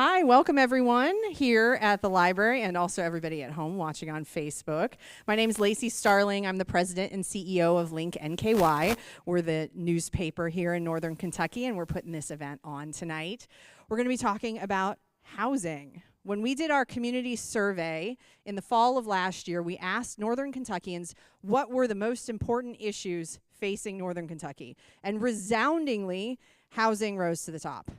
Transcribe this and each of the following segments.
Hi, welcome everyone here at the library and also everybody at home watching on Facebook. My name is Lacey Starling. I'm the president and CEO of Link NKY. We're the newspaper here in Northern Kentucky, and we're putting this event on tonight. We're going to be talking about housing. When we did our community survey in the fall of last year, we asked Northern Kentuckians what were the most important issues facing Northern Kentucky. And resoundingly, housing rose to the top.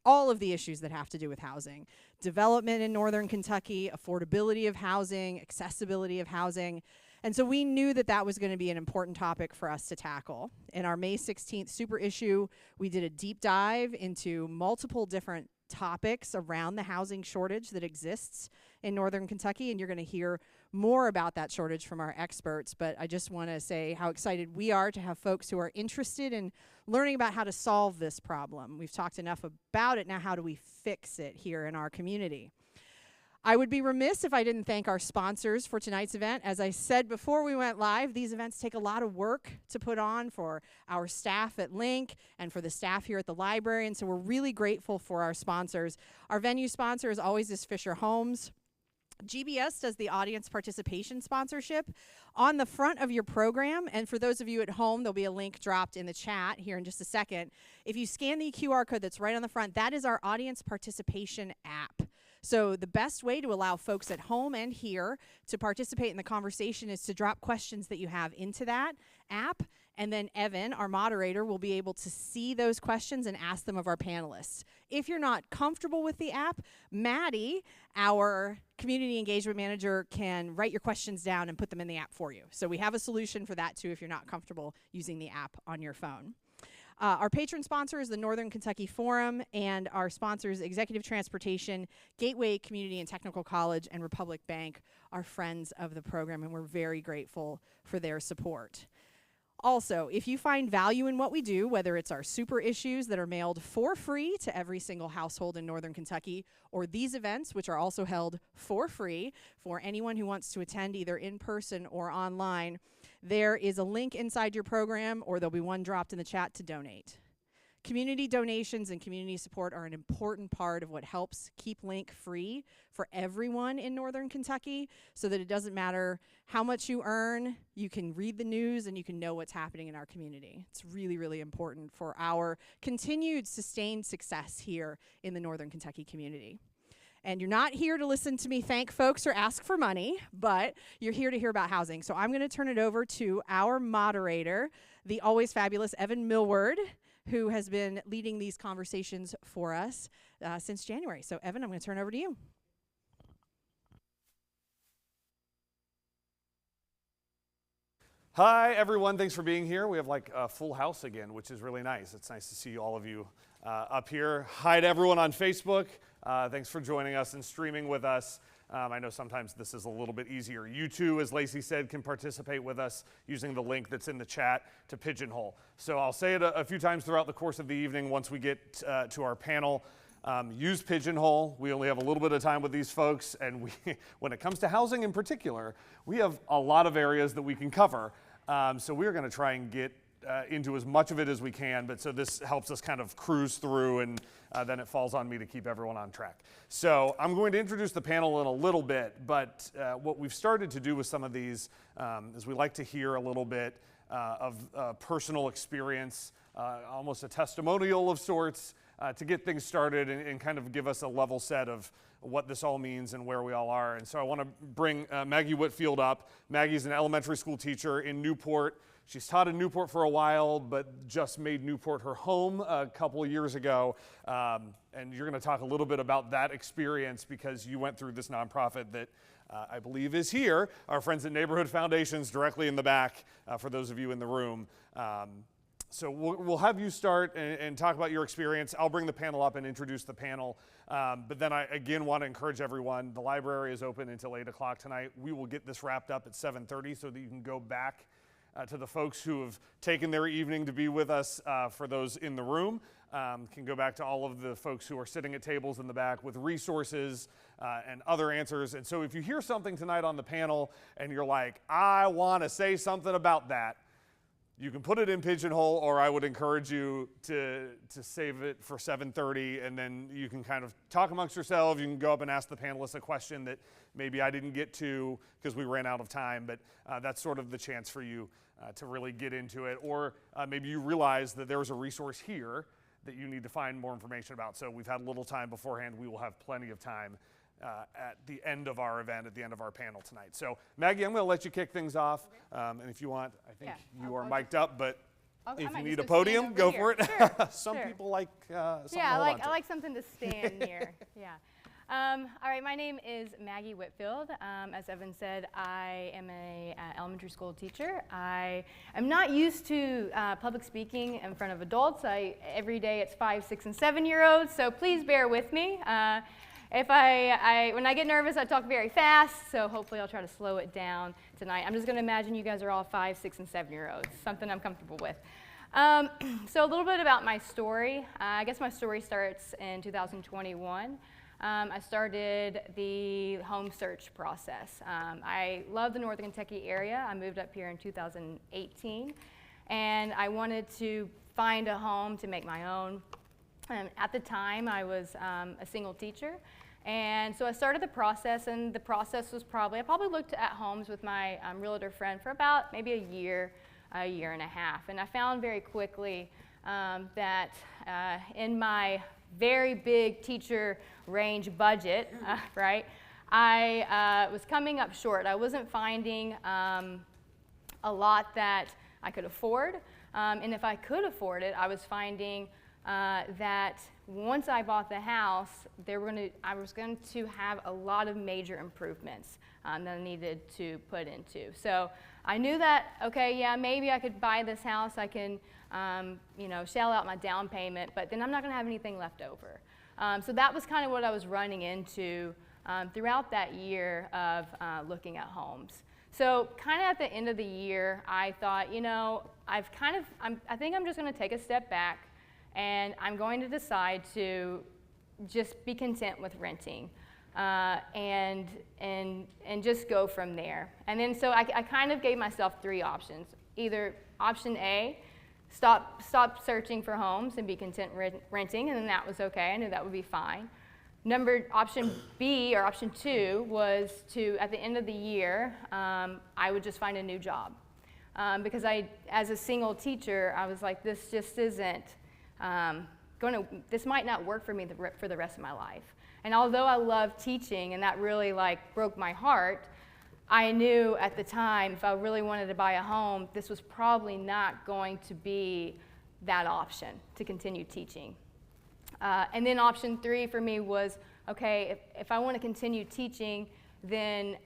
All of the issues that have to do with housing. Development in Northern Kentucky, affordability of housing, accessibility of housing. And so we knew that that was going to be an important topic for us to tackle. In our May 16th super issue, we did a deep dive into multiple different topics around the housing shortage that exists in Northern Kentucky, and you're going to hear more about that shortage from our experts. But I just want to say how excited we are to have folks who are interested in learning about how to solve this problem. We've talked enough about it. Now, how do we fix it here in our community? I would be remiss if I didn't thank our sponsors for tonight's event. As I said before we went live, these events take a lot of work to put on for our staff at Link and for the staff here at the library, and so we're really grateful for our sponsors. Our venue sponsor, as always, is Fisher Homes. GBS does the audience participation sponsorship on the front of your program, and for those of you at home, there'll be a link dropped in the chat here in just a second. If you scan the QR code that's right on the front, that is our audience participation app. So the best way to allow folks at home and here to participate in the conversation is to drop questions that you have into that app, and then Evan, our moderator, will be able to see those questions and ask them of our panelists. If you're not comfortable with the app, Maddie, our community engagement manager, can write your questions down and put them in the app for you. So we have a solution for that too if you're not comfortable using the app on your phone. Our patron sponsor is the Northern Kentucky Forum, and our sponsors, Executive Transportation, Gateway Community and Technical College, and Republic Bank, are friends of the program, and we're very grateful for their support. Also, if you find value in what we do, whether it's our super issues that are mailed for free to every single household in Northern Kentucky, or these events, which are also held for free for anyone who wants to attend either in person or online, there is a link inside your program, or there'll be one dropped in the chat to donate. Community donations and community support are an important part of what helps keep Link free for everyone in Northern Kentucky, so that it doesn't matter how much you earn, you can read the news and you can know what's happening in our community. It's really, really important for our continued sustained success here in the Northern Kentucky community. And you're not here to listen to me thank folks or ask for money, but you're here to hear about housing. So I'm going to turn it over to our moderator, the always fabulous Evan Millward, who has been leading these conversations for us since January. So Evan, I'm going to turn it over to you. Hi, everyone. Thanks for being here. We have like a full house again, which is really nice. It's nice to see all of you up here. Hi to everyone on Facebook. Thanks for joining us and streaming with us. I know sometimes this is a little bit easier. You too, as Lacey said, can participate with us using the link that's in the chat to Pigeonhole. So I'll say it a few times throughout the course of the evening once we get to our panel. Use Pigeonhole. We only have a little bit of time with these folks, and when it comes to housing in particular, we have a lot of areas that we can cover. So we're going to try and get into as much of it as we can, but so this helps us kind of cruise through, and then it falls on me to keep everyone on track. So I'm going to introduce the panel in a little bit, but what we've started to do with some of these is we like to hear a little bit of personal experience, almost a testimonial of sorts, to get things started and kind of give us a level set of what this all means and where we all are. And so I want to bring Maggie Whitfield up. Maggie's an elementary school teacher in Newport. She's taught in Newport for a while, but just made Newport her home a couple of years ago. And you're going to talk a little bit about that experience because you went through this nonprofit that I believe is here. Our friends at Neighborhood Foundations, directly in the back, for those of you in the room. So we'll have you start and talk about your experience. I'll bring the panel up and introduce the panel. But then I, again, want to encourage everyone. The library is open until 8 o'clock tonight. We will get this wrapped up at 7:30 so that you can go back to the folks who have taken their evening to be with us. For those in the room, can go back to all of the folks who are sitting at tables in the back with resources and other answers. And so if you hear something tonight on the panel and you're like, I want to say something about that, You can put it in Pigeonhole, or I would encourage you to save it for 7:30, and then you can kind of talk amongst yourselves. You can go up and ask the panelists a question that maybe I didn't get to because we ran out of time, but that's sort of the chance for you to really get into it. Or maybe you realize that there's a resource here that you need to find more information about. So we've had a little time beforehand. We will have plenty of time at the end of our event, at the end of our panel tonight. So Maggie, I'm going to let you kick things off. And if you want, I think you are mic'd up, but if you need a podium, go for it. Sure, Some sure. people like something Yeah, to hold on I to. like something to stand near. Yeah. All right, my name is Maggie Whitfield. As Evan said, I am a elementary school teacher. I am not used to public speaking in front of adults. Every day it's 5, 6, and 7-year-olds, so please bear with me. When I get nervous, I talk very fast, so hopefully I'll try to slow it down tonight. I'm just going to imagine you guys are all 5, 6, and 7-year-olds, something I'm comfortable with. So a little bit about my story. I guess my story starts in 2021. I started the home search process. I love the Northern Kentucky area. I moved up here in 2018, and I wanted to find a home to make my own. At the time, I was a single teacher, and so I started the process, and the process was I probably looked at homes with my realtor friend for about maybe a year and a half, and I found very quickly that in my very big teacher range budget, right, I was coming up short. I wasn't finding a lot that I could afford, and if I could afford it, I was finding that once I bought the house, I was going to have a lot of major improvements that I needed to put into. So I knew that, okay, yeah, maybe I could buy this house. I can, shell out my down payment, but then I'm not going to have anything left over. So that was kind of what I was running into throughout that year of looking at homes. So kind of at the end of the year, I thought, I think I'm just going to take a step back, and I'm going to decide to just be content with renting and just go from there. And then so I kind of gave myself 3 options. Either option A, stop searching for homes and be content renting, and then that was okay. I knew that would be fine. Option B, or option 2, was to, at the end of the year, I would just find a new job. Because as a single teacher, I was like, this just isn't this might not work for me for the rest of my life. And although I love teaching, and that really broke my heart, I knew at the time if I really wanted to buy a home, this was probably not going to be that option to continue teaching. And then option 3 for me was, okay, if I want to continue teaching, then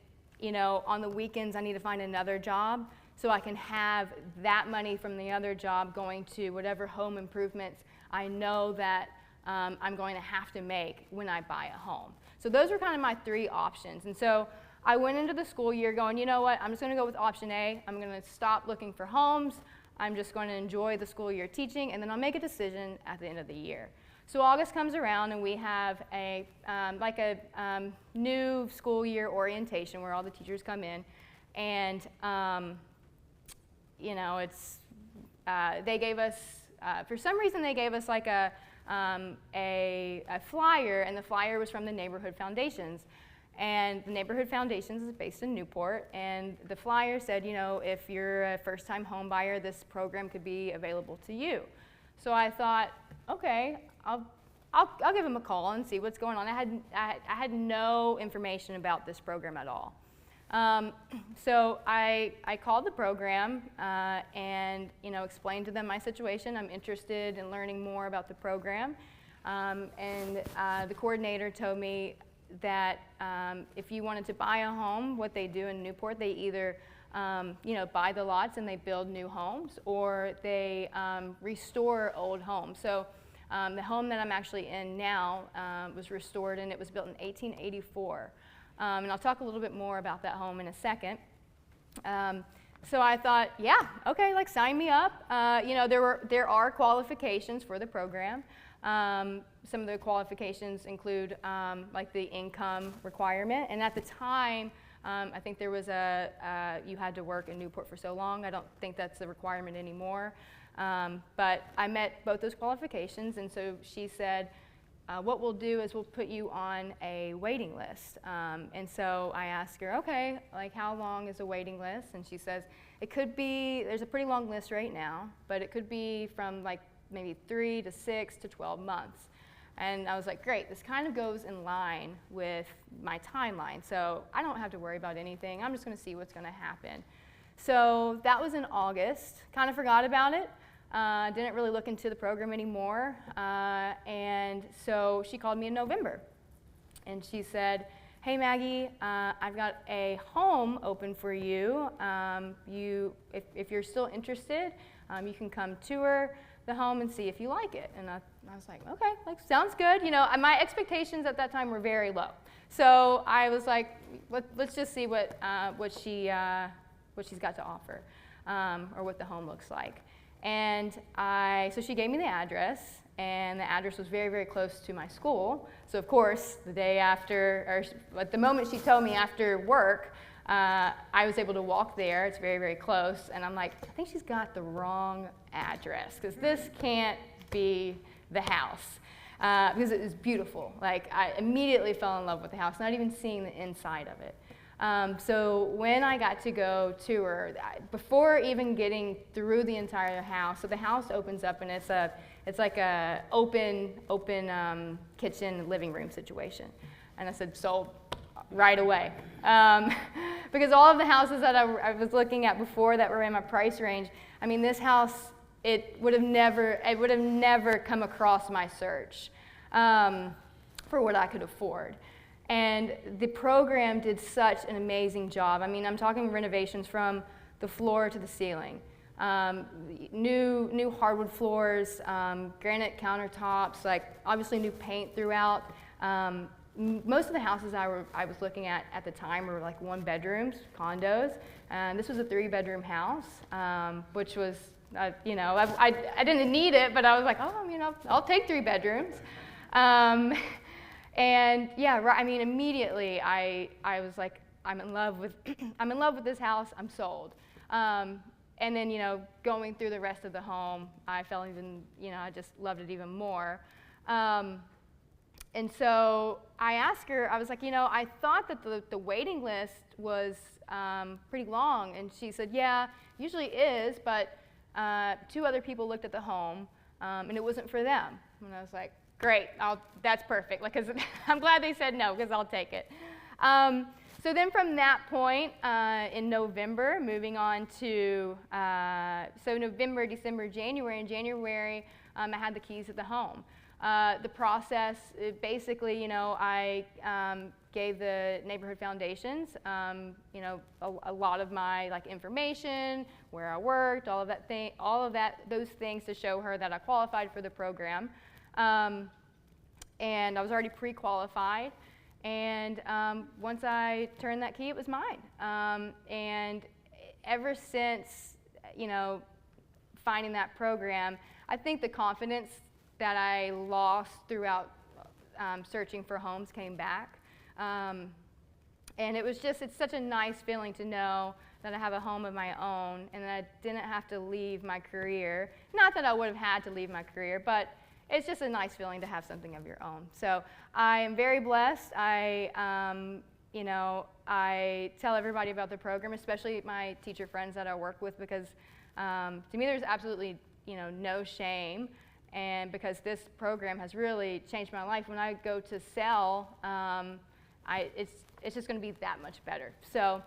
on the weekends I need to find another job so I can have that money from the other job going to whatever home improvements I know that I'm going to have to make when I buy a home. So those were kind of my 3 options. And so I went into the school year going, you know what, I'm just going to go with option A. I'm going to stop looking for homes. I'm just going to enjoy the school year teaching, and then I'll make a decision at the end of the year. So August comes around, and we have a new school year orientation where all the teachers come in, and they gave us, for some reason they gave us like a flyer, and the flyer was from the Neighborhood Foundations. And the Neighborhood Foundations is based in Newport, and the flyer said, if you're a first-time home buyer, this program could be available to you. So I thought, okay, I'll give them a call and see what's going on. I had no information about this program at all. So I called the program and explained to them my situation. I'm interested in learning more about the program, and the coordinator told me that if you wanted to buy a home, what they do in Newport, they either buy the lots and they build new homes, or they restore old homes. So the home that I'm actually in now was restored, and it was built in 1884. And I'll talk a little bit more about that home in a second. So I thought, yeah, okay, sign me up. There are qualifications for the program. Some of the qualifications include the income requirement, and at the time I think there was you had to work in Newport for so long. I don't think that's a requirement anymore. But I met both those qualifications, and so she said, what we'll do is we'll put you on a waiting list. And so I asked her, okay, like how long is a waiting list? And she says, it could be, there's a pretty long list right now, but it could be from like maybe 3 to 6 to 12 months. And I was like, great, this kind of goes in line with my timeline. So I don't have to worry about anything. I'm just gonna see what's gonna happen. So that was in August, kind of forgot about it. Didn't really look into the program anymore. And so she called me in November. And she said, hey Maggie, I've got a home open for you. If you're still interested, you can come tour the home and see if you like it. And I was like, okay, like sounds good. You know, my expectations at that time were very low. So I was like, let's just see what she's got to offer, or what the home looks like. And so she gave me the address, and the address was very, very close to my school. So of course, the day after, or at the moment she told me after work, I was able to walk there. It's very, very close. And I'm like, I think she's got the wrong address, because this can't be the house. Because it was beautiful. Like, I immediately fell in love with the house, not even seeing the inside of it. So when I got to go tour, before even getting through the entire house, so the house opens up and it's like a open kitchen living room situation. And I said, sold right away. Because all of the houses that I was looking at before that were in my price range, I mean, this house, it would have never come across my search for what I could afford. And the program did such an amazing job. I mean, I'm talking renovations from the floor to the ceiling. New hardwood floors, granite countertops, like obviously new paint throughout. Most of the houses I was looking at the time were like 1-bedrooms, condos. And this was a 3-bedroom house, which was, you know, I didn't need it, but I was like, oh, you know, I'll take 3 bedrooms. And yeah, I mean, immediately I was like, I'm in love with this house. I'm sold. And then, you know, going through the rest of the home, I fell even, you know, I just loved it even more. And so I asked her, I was like, you know, I thought that the waiting list was pretty long. And she said, yeah, usually is, but 2 other people looked at the home, and it wasn't for them. And I was like, great, that's perfect, like, 'cause I'm glad they said no, because I'll take it. So then from that point, in November, moving on to, so November, December, January. In January, I had the keys at the home. The process, basically, you know, I gave the neighborhood foundations, you know, a lot of my like information, where I worked, all of those things to show her that I qualified for the program. And I was already pre-qualified, and once I turned that key, it was mine. And ever since, you know, finding that program, I think the confidence that I lost throughout searching for homes came back. And it was just, it's such a nice feeling to know that I have a home of my own and that I didn't have to leave my career. Not that I would have had to leave my career, but it's just a nice feeling to have something of your own. So I am very blessed. You know, I tell everybody about the program, especially my teacher friends that I work with, because to me there's absolutely, you know, no shame. And because this program has really changed my life, when I go to sell, it's just going to be that much better. So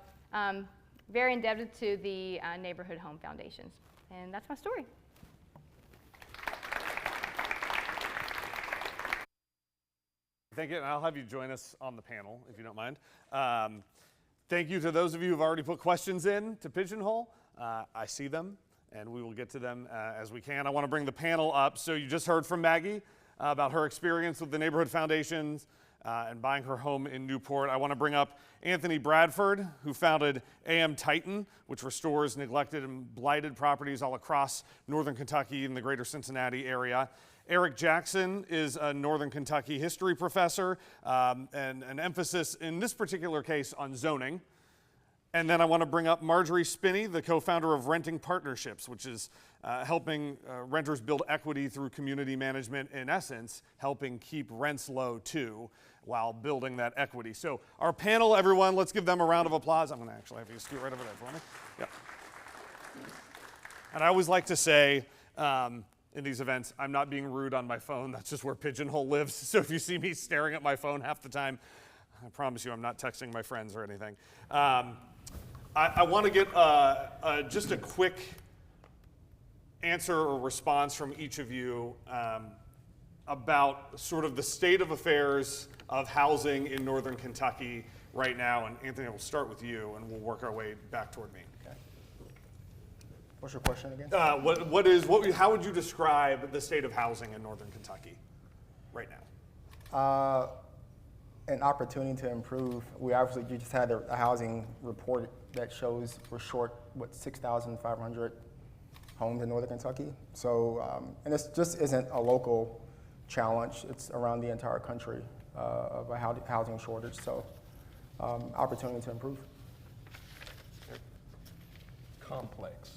very indebted to the Neighborhood Home Foundations. And that's my story. Thank you, and I'll have you join us on the panel, if you don't mind. Thank you to those of you who've already put questions in to Pigeonhole. I see them, and we will get to them as we can. I want to bring the panel up. So you just heard from Maggie about her experience with the Neighborhood Foundations and buying her home in Newport. I want to bring up Anthony Bradford, who founded AM Titan, which restores neglected and blighted properties all across northern Kentucky and the greater Cincinnati area. Eric Jackson is a Northern Kentucky history professor, and an emphasis in this particular case on zoning. And then I want to bring up Marjorie Spinney, the co-founder of Renting Partnerships, which is helping renters build equity through community management, in essence, helping keep rents low too, while building that equity. So our panel, everyone, let's give them a round of applause. I'm going to actually have you scoot right over there for me. Yep. And I always like to say, in these events, I'm not being rude on my phone. That's just where Pigeonhole lives. So if you see me staring at my phone half the time, I promise you I'm not texting my friends or anything. I want to get just a quick answer or response from each of you about sort of the state of affairs of housing in Northern Kentucky right now. And Anthony, we'll start with you, and we'll work our way back toward me. Okay. What's your question again? How would you describe the state of housing in Northern Kentucky right now? An opportunity to improve. We obviously just had a housing report that shows we're short, 6,500 homes in Northern Kentucky. So, and this just isn't a local challenge. It's around the entire country of a housing shortage. So, opportunity to improve. Complex.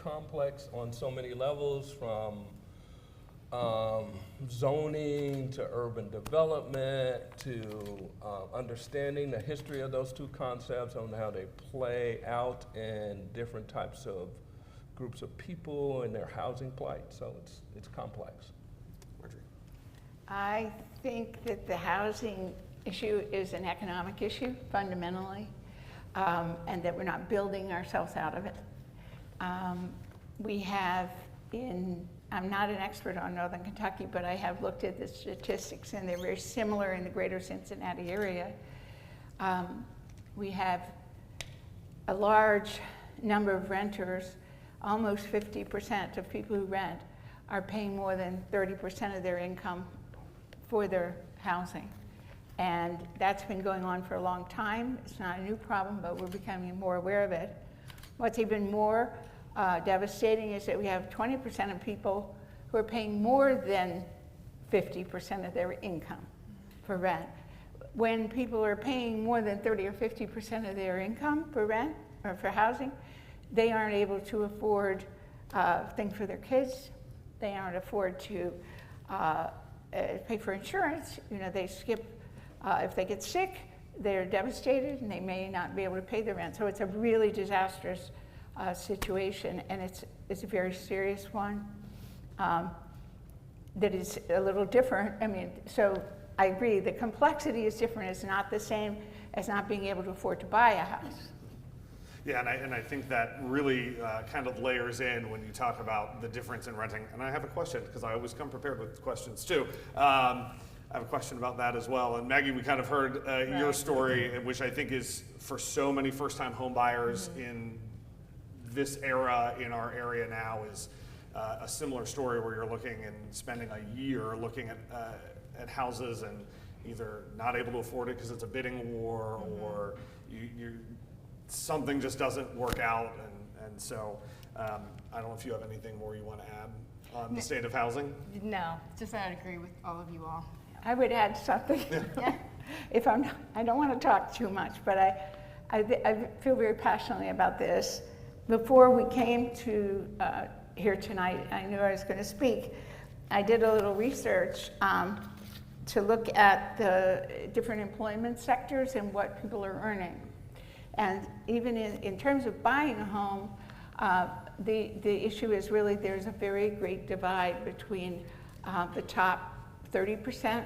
Complex on so many levels, from zoning to urban development to understanding the history of those two concepts and how they play out in different types of groups of people and their housing plight. So it's complex. Marjorie. I think that the housing issue is an economic issue fundamentally, and that we're not building ourselves out of it. We have I'm not an expert on Northern Kentucky, but I have looked at the statistics, and they're very similar in the greater Cincinnati area. We have a large number of renters. Almost 50% of people who rent are paying more than 30% of their income for their housing. And that's been going on for a long time. It's not a new problem, but we're becoming more aware of it. What's even more devastating is that we have 20% of people who are paying more than 50% of their income for rent. When people are paying more than 30 or 50% of their income for rent or for housing, they aren't able to afford things for their kids. They aren't afford to pay for insurance. You know, they skip, if they get sick, they're devastated and they may not be able to pay the rent. So it's a really disastrous situation, and it's a very serious one that is a little different. I mean, so I agree, the complexity is different. It's not the same as not being able to afford to buy a house. Yeah, and I think that really kind of layers in when you talk about the difference in renting. And I have a question, because I always come prepared with questions too. I have a question about that as well. And Maggie, we kind of heard your story, which I think is for so many first-time home buyers in this era in our area now is a similar story, where you're looking and spending a year looking at houses and either not able to afford it because it's a bidding war, or something just doesn't work out. And so I don't know if you have anything more you want to add on the state of housing? No, just that I agree with all of you all. I would add something. If I don't want to talk too much, but I feel very passionately about this. Before we came to here tonight, I knew I was going to speak. I did a little research to look at the different employment sectors and what people are earning. And even in terms of buying a home, the issue is really there's a very great divide between the top 30%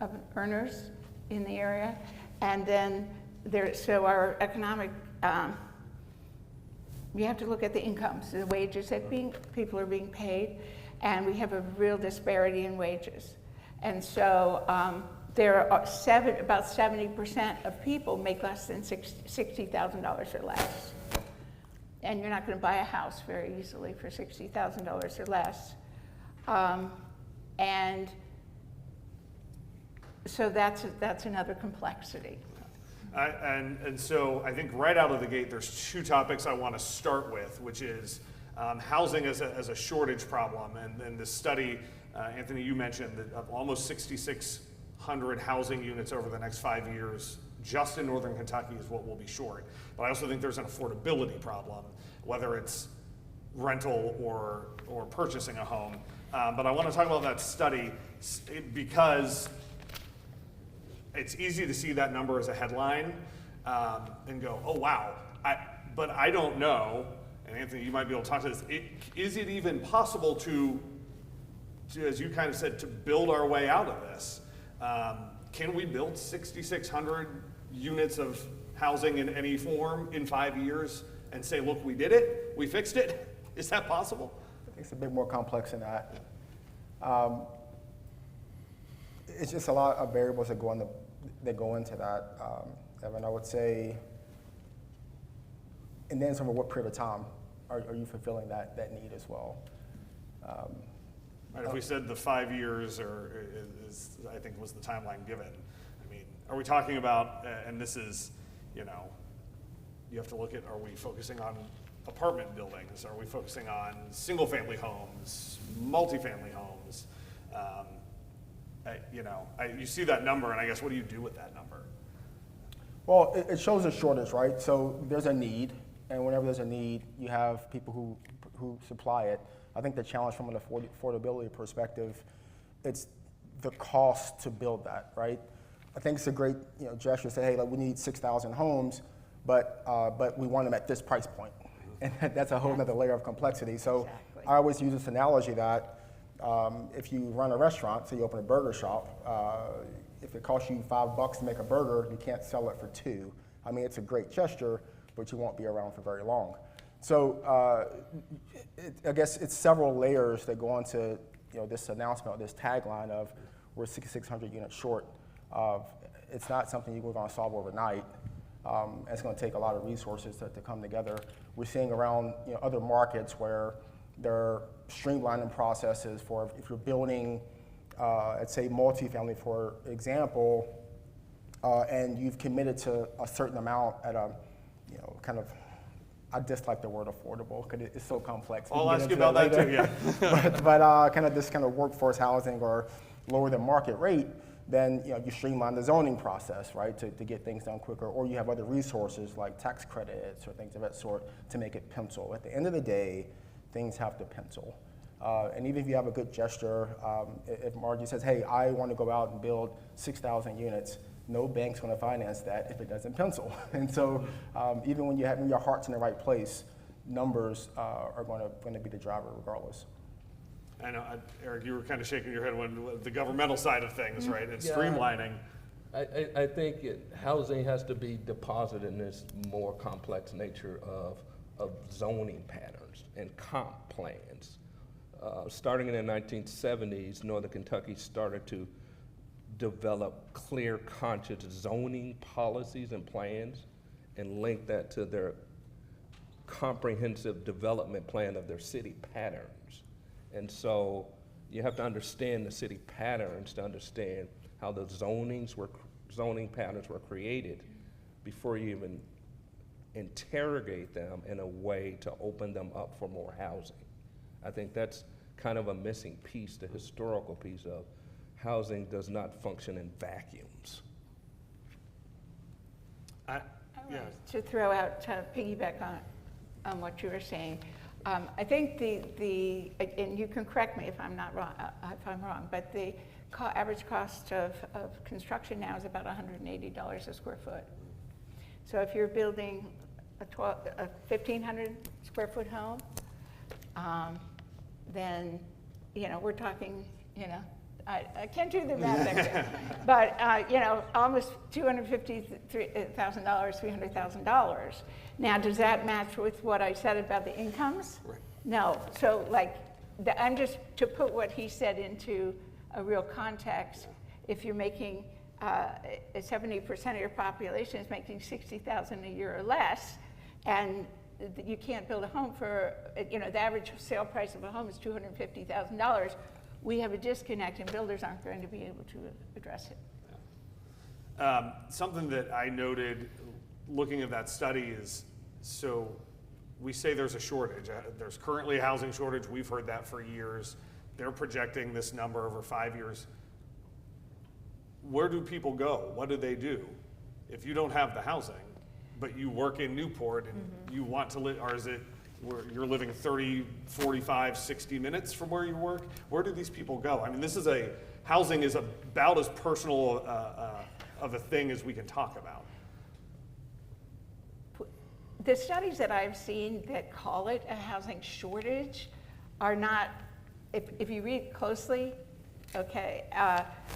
of earners in the area, and then so our economic, you have to look at the incomes, the wages that people are being paid, and we have a real disparity in wages. And so there are about 70% of people make less than $60,000 or less. And you're not going to buy a house very easily for $60,000 or less. And so that's another complexity. And so I think right out of the gate, there's two topics I want to start with, which is housing as a shortage problem. And this study, Anthony, you mentioned that of almost 6,600 housing units over the next 5 years just in Northern Kentucky is what we'll be short. But I also think there's an affordability problem, whether it's rental or purchasing a home. But I want to talk about that study because it's easy to see that number as a headline and go, oh wow. But I don't know, and Anthony, you might be able to talk to this, is it even possible to, as you kind of said, to build our way out of this? Can we build 6,600 units of housing in any form in 5 years and say, look, we did it, we fixed it? Is that possible? I think it's a bit more complex than that. It's just a lot of variables that go into that. Evan, I would say, and then over what period of time are you fulfilling that need as well? Right, if we said the 5 years is I think was the timeline given. I mean, are we talking about, and this is, you have to look at, are we focusing on apartment buildings? Are we focusing on single family homes, multifamily homes? You see that number, and I guess what do you do with that number? Well, it shows a shortage, right? So there's a need, and whenever there's a need, you have people who supply it. I think the challenge from an affordability perspective, it's the cost to build that, right? I think it's a great gesture to say, hey, like, we need 6,000 homes, but we want them at this price point. And that's a whole other layer of complexity. So Exactly. I always use this analogy that if you run a restaurant, so you open a burger shop, if it costs you $5 to make a burger, you can't sell it for $2. I mean, it's a great gesture, but you won't be around for very long. So I guess it's several layers that go into this announcement, this tagline of we're 6,600 units short. It's not something you're going to solve overnight. It's going to take a lot of resources to come together. We're seeing around other markets where they're streamlining processes for if you're building, let's say multifamily, for example, and you've committed to a certain amount at a, kind of, I dislike the word affordable because it's so complex. I'll ask you about that too, yeah. but kind of this kind of workforce housing or lower than market rate, then you streamline the zoning process, right, to get things done quicker, or you have other resources like tax credits or things of that sort to make it pencil. At the end of the day, things have to pencil. And even if you have a good gesture, if Margie says, hey, I want to go out and build 6,000 units, no bank's going to finance that if it doesn't pencil. And so even when your heart's in the right place, numbers are going to be the driver regardless. I know, Eric, you were kind of shaking your head when the governmental side of things, right, and Yeah. streamlining. I think housing has to be deposited in this more complex nature of zoning patterns and comp plans. Starting in the 1970s, Northern Kentucky started to develop clear, conscious zoning policies and plans and link that to their comprehensive development plan of their city patterns. And so you have to understand the city patterns to understand how the zoning patterns were created before you even interrogate them in a way to open them up for more housing. I think that's kind of a missing piece, the historical piece of housing does not function in vacuums. I wanted to throw out, to piggyback on what you were saying. I think and you can correct me if I'm not wrong, but the average cost of construction now is about $180 a square foot. So if you're building a 1,500 square foot home, then we're talking, I can't do the math there, but almost $250,000, $300,000. Now, does that match with what I said about the incomes? Right. No. So, I'm just to put what he said into a real context. If you're making 70% of your population is making $60,000 a year or less, and you can't build a home for, the average sale price of a home is $250,000. We have a disconnect, and builders aren't going to be able to address it. Something that I noted looking at that study is, so we say there's a shortage. There's currently a housing shortage. We've heard that for years. They're projecting this number over 5 years. Where do people go? What do they do? if you don't have the housing, but you work in Newport and you want to live, or is it where you're living 30, 45, 60 minutes from where you work? Where do these people go? I mean, housing is about as personal of a thing as we can talk about. The studies that I've seen that call it a housing shortage are not, if you read closely, okay,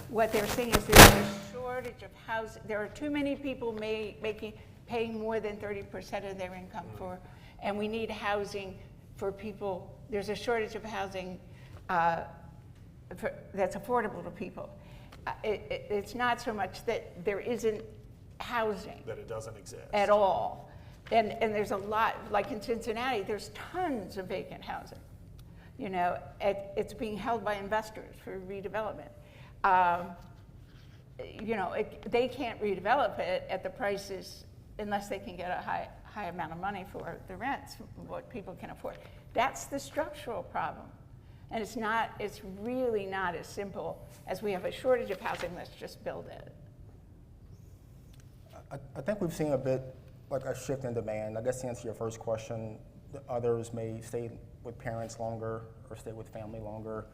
what they're saying is there's a shortage of housing. There are too many people paying more than 30% of their income for, and we need housing for people. There's a shortage of housing that's affordable to people. It's not so much that there isn't housing. That it doesn't exist. At all. And there's a lot, like in Cincinnati, there's tons of vacant housing. You know, it's being held by investors for redevelopment. You know, they can't redevelop it at the prices unless they can get a high amount of money for the rents, what people can afford. That's the structural problem. And it's really not as simple as we have a shortage of housing, let's just build it. I think we've seen a bit like a shift in demand. I guess to answer your first question, others may stay with parents longer or stay with family longer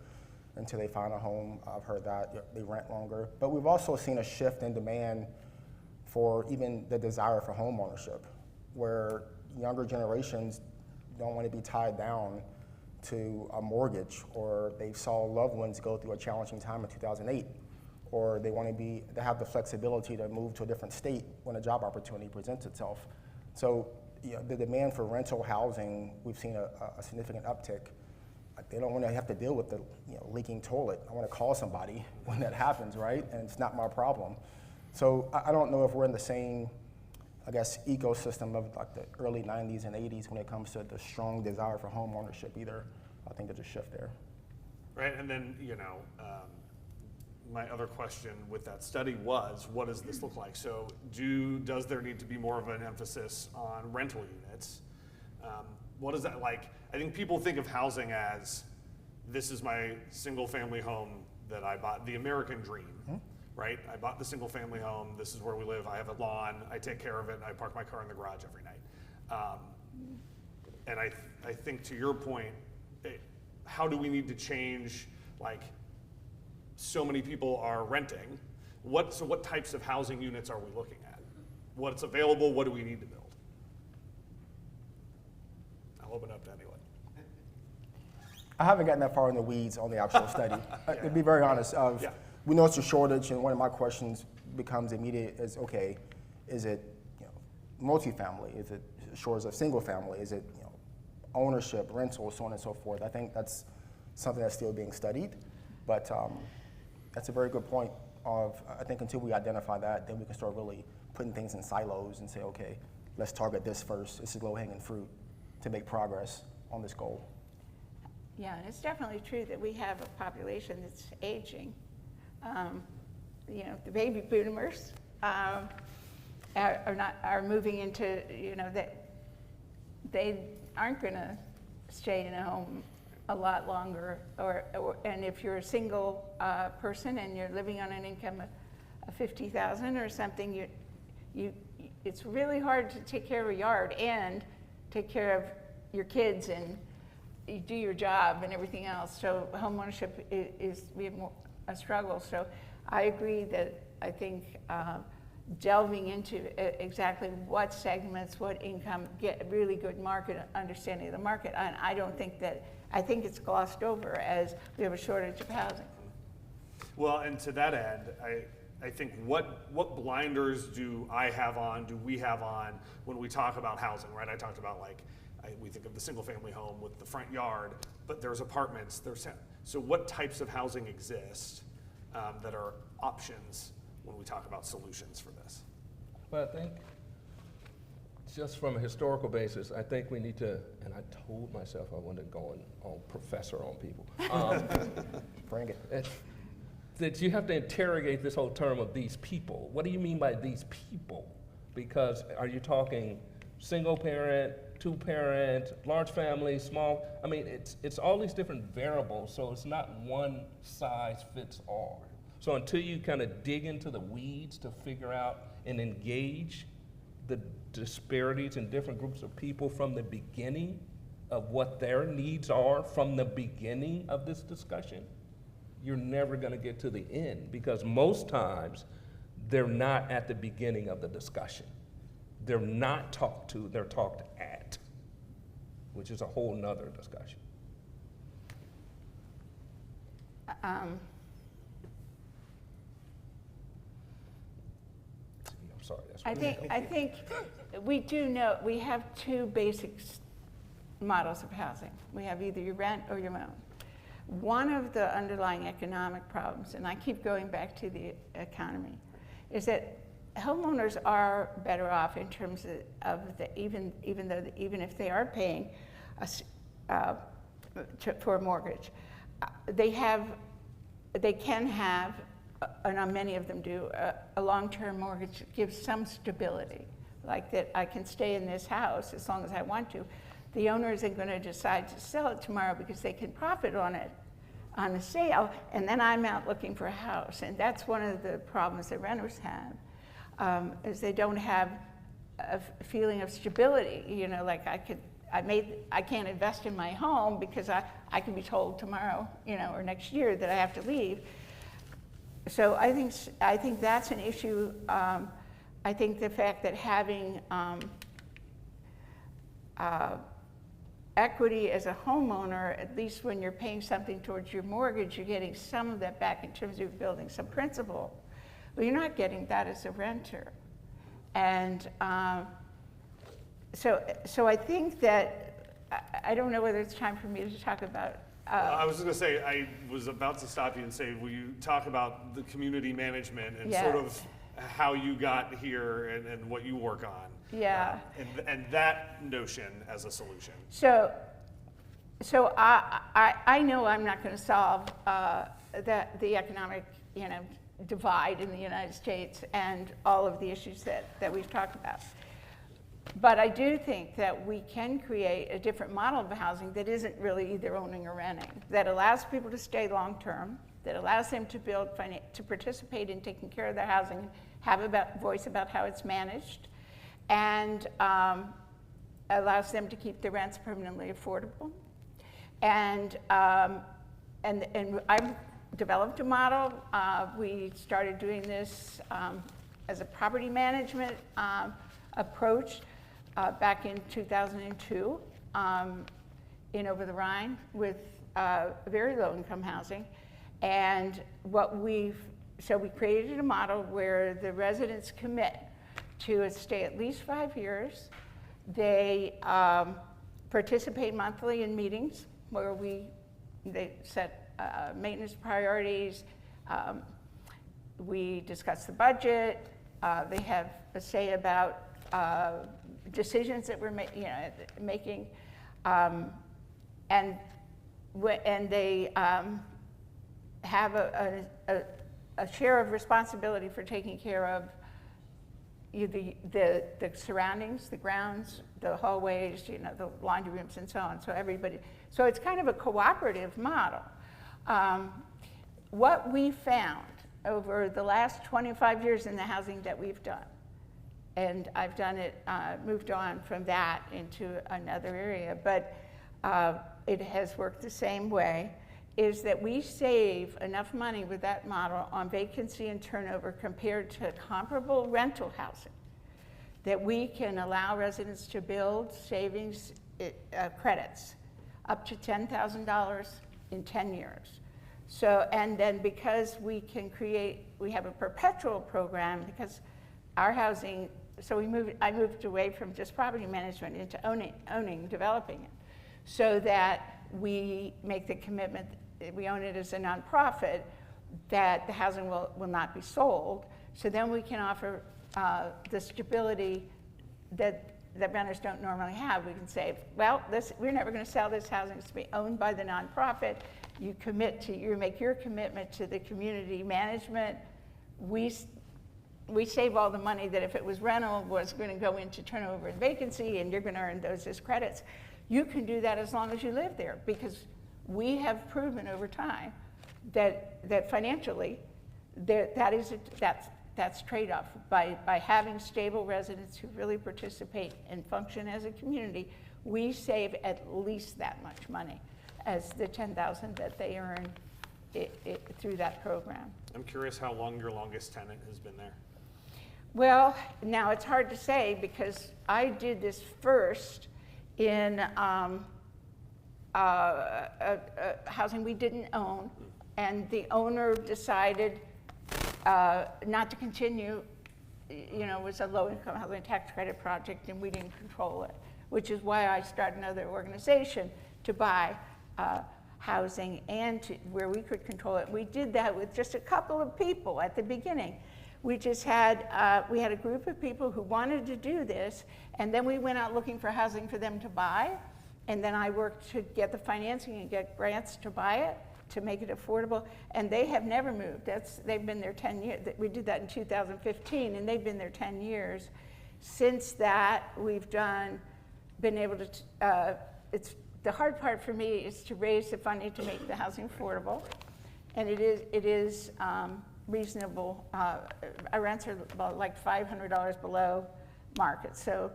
until they find a home. I've heard that they rent longer. But we've also seen a shift in demand for even the desire for home ownership, where younger generations don't want to be tied down to a mortgage, or they saw loved ones go through a challenging time in 2008, or they want to have the flexibility to move to a different state when a job opportunity presents itself. So the demand for rental housing, we've seen a significant uptick. They don't want to have to deal with the leaking toilet. I want to call somebody when that happens, right? And it's not my problem. So I don't know if we're in the same, I guess, ecosystem of like the early 90s and 80s when it comes to the strong desire for home ownership either. I think there's a shift there. Right, and then, my other question with that study was, what does this look like? So does there need to be more of an emphasis on rental units? What is that like? I think people think of housing as, this is my single family home that I bought, the American dream, right? I bought the single family home, this is where we live, I have a lawn, I take care of it, and I park my car in the garage every night. And I think to your point, how do we need to change, like, so many people are renting. So what types of housing units are we looking at? What's available, what do we need to build? I'll open up to anyone. I haven't gotten that far in the weeds on the actual study. To be very honest, we know it's a shortage, and one of my questions becomes immediate is, okay, is it multifamily? Is it shortage of single family? Is it ownership, rental, so on and so forth? I think that's something that's still being studied, but that's a very good point I think until we identify that, then we can start really putting things in silos and say, okay, let's target this first. This is low-hanging fruit to make progress on this goal. Yeah, and it's definitely true that we have a population that's aging. The baby boomers are moving into, that they aren't going to stay in a home a lot longer, and if you're a single person and you're living on an income of $50,000 or something, it's really hard to take care of a yard and take care of your kids and you do your job and everything else. So homeownership is a struggle. So I agree that I think delving into exactly what segments, what income, get a really good understanding of the market. And I think it's glossed over as we have a shortage of housing. Well, and to that end, I think what blinders do we have on when we talk about housing, right? I talked about we think of the single family home with the front yard, but there's apartments, so what types of housing exist that are options when we talk about solutions for this? Well, I think just from a historical basis, I think we need to, and I told myself I wasn't going on professor on people. Bring it. That you have to interrogate this whole term of these people. What do you mean by these people? Because are you talking single parent, two parent, large family, small? I mean, it's all these different variables, so it's not one size fits all. So until you kind of dig into the weeds to figure out and engage the disparities in different groups of people from the beginning of what their needs are from the beginning of this discussion, you're never going to get to the end, because most times they're not at the beginning of the discussion. They're not talked to, they're talked at, which is a whole nother discussion. I'm sorry, that's I think we do know, we have two basic models of housing. We have either you rent or you own. One of the underlying economic problems, and I keep going back to the economy, is that homeowners are better off in terms of even if they are paying for a mortgage, they can have, and many of them do, a long-term mortgage that gives some stability, like that I can stay in this house as long as I want to. The owner isn't going to decide to sell it tomorrow because they can profit on it on the sale, and then I'm out looking for a house. And that's one of the problems that renters have, is they don't have a feeling of stability. You know, like I can't invest in my home because I can be told tomorrow, you know, or next year that I have to leave. So I think that's an issue. I think the fact that having equity as a homeowner, at least when you're paying something towards your mortgage, you're getting some of that back in terms of building some principal. But you're not getting that as a renter. And so I think that, I don't know whether it's time for me to talk about. I was just going to say, I was about to stop you and say, will you talk about the community management and Yeah. sort of how you got here and what you work on? Yeah. And that notion as a solution. So I know I'm not going to solve the economic, you know, divide in the United States and all of the issues that we've talked about. But I do think that we can create a different model of housing that isn't really either owning or renting, that allows people to stay long term, that allows them to participate in taking care of their housing, have a voice about how it's managed, and allows them to keep the rents permanently affordable. And I've developed a model. We started doing this as a property management approach back in 2002 in Over the Rhine with very low income housing. And so we created a model where the residents commit to stay at least 5 years. They participate monthly in meetings where they set maintenance priorities. We discuss the budget. They have a say about decisions that we're making, and they have a share of responsibility for taking care of the surroundings, the grounds, the hallways, you know, the laundry rooms, and so on. So it's kind of a cooperative model. What we found over the last 25 years in the housing that we've done, and I've done it, moved on from that into another area, but it has worked the same way, is that we save enough money with that model on vacancy and turnover compared to comparable rental housing that we can allow residents to build savings credits up to $10,000 in 10 years. So, and then because we have a perpetual program because our housing, so I moved away from just property management into owning, developing it, so that we make the commitment, we own it as a nonprofit, that the housing will not be sold. So then we can offer the stability that renters don't normally have. We can say, well, we're never going to sell this housing. It's to be owned by the nonprofit. You make your commitment to the community management. We save all the money that if it was rental was going to go into turnover and vacancy, and you're going to earn those as credits. You can do that as long as you live there, because we have proven over time that financially That's trade-off. By having stable residents who really participate and function as a community, we save at least that much money as the $10,000 that they earn through that program. I'm curious how long your longest tenant has been there. Well, now it's hard to say because I did this first in housing we didn't own, and the owner decided not to continue. You know, it was a low-income housing tax credit project, and we didn't control it, which is why I started another organization to buy housing and where we could control it. We did that with just a couple of people at the beginning. We just had we had a group of people who wanted to do this, and then we went out looking for housing for them to buy, and then I worked to get the financing and get grants to buy it, to make it affordable, and they have never moved. They've been there 10 years. We did that in 2015, and they've been there 10 years. Since that, we've been able to, the hard part for me is to raise the funding to make the housing affordable, and it is reasonable. Our rents are about like $500 below market, so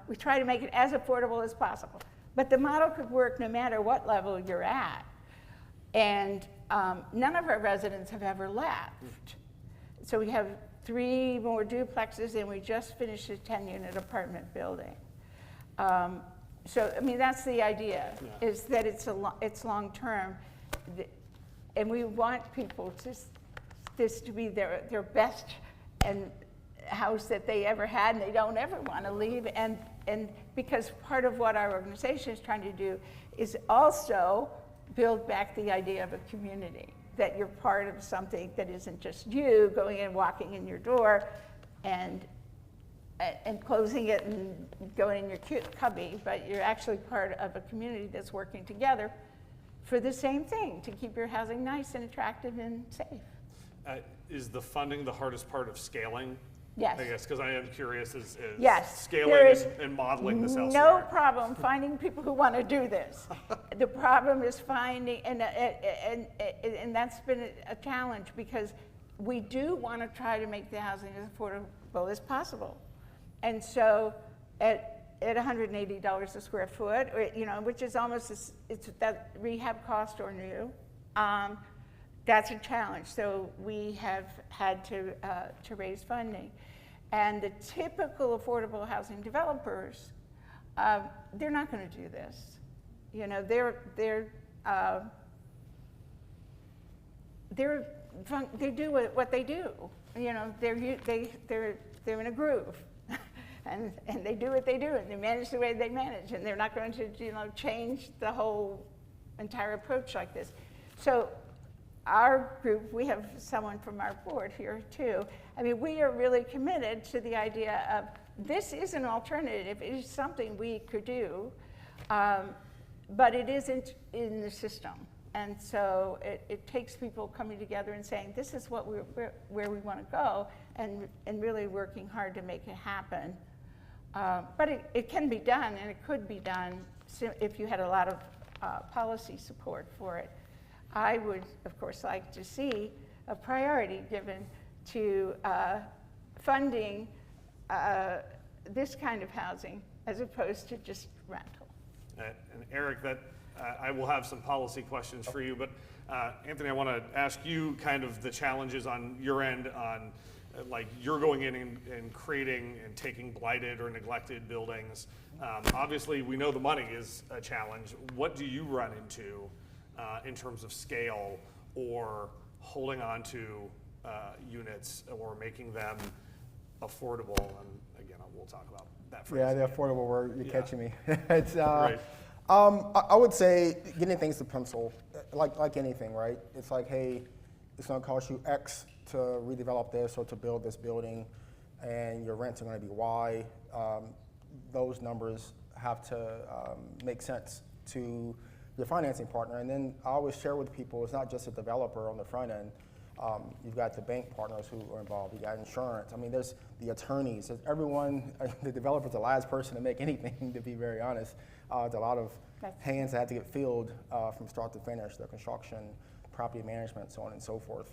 we try to make it as affordable as possible. But the model could work no matter what level you're at. And none of our residents have ever left. So we have 3 more duplexes, and we just finished a 10-unit apartment building. So, I mean, that's the idea, is that it's long-term. And we want people this to be their best and house that they ever had, and they don't ever want to leave. And because part of what our organization is trying to do is also build back the idea of a community, that you're part of something that isn't just you going and walking in your door and closing it and going in your cute cubby, but you're actually part of a community that's working together for the same thing, to keep your housing nice and attractive and safe. Is the funding the hardest part of scaling? Yes. I guess, because I am curious, is Yes, scaling there is and modeling this no elsewhere? problem finding people who want to do this. The problem is finding, and that's been a challenge, because we do want to try to make the housing as affordable as possible. And so at $180 a square foot, or, you know, which is almost it's that rehab cost or new, that's a challenge. So we have had to raise funding. And the typical affordable housing developers, they're not going to do this. You know, they do what they do. You know, they're in a groove, and they do what they do, and they manage the way they manage, and they're not going to, you know, change the whole entire approach like this. So our group, we have someone from our board here too. I mean, we are really committed to the idea of this is an alternative. It is something we could do, but it isn't in the system. And so it takes people coming together and saying, this is what where we want to go, and really working hard to make it happen. But it can be done, and it could be done if you had a lot of policy support for it. I would, of course, like to see a priority given to funding this kind of housing as opposed to just rental. And Eric, I will have some policy questions for you, but Anthony, I want to ask you kind of the challenges on your end on like you're going in and creating and taking blighted or neglected buildings. Obviously, we know the money is a challenge. What do you run into in terms of scale or holding on to units or making them affordable? And again, we'll talk about that phrase. Yeah, the affordable word, you're catching me. It's, Right. I would say getting things to pencil, like anything, right? It's like, hey, it's going to cost you X to redevelop this or to build this building, and your rents are going to be Y. Those numbers have to make sense to your financing partner. And then I always share with people, it's not just a developer on the front end. You've got the bank partners who are involved. You got insurance. I mean, there's the attorneys. There's everyone. The developer's the last person to make anything, to be very honest. There's a lot of hands that have to get filled from start to finish, the construction, property management, so on and so forth.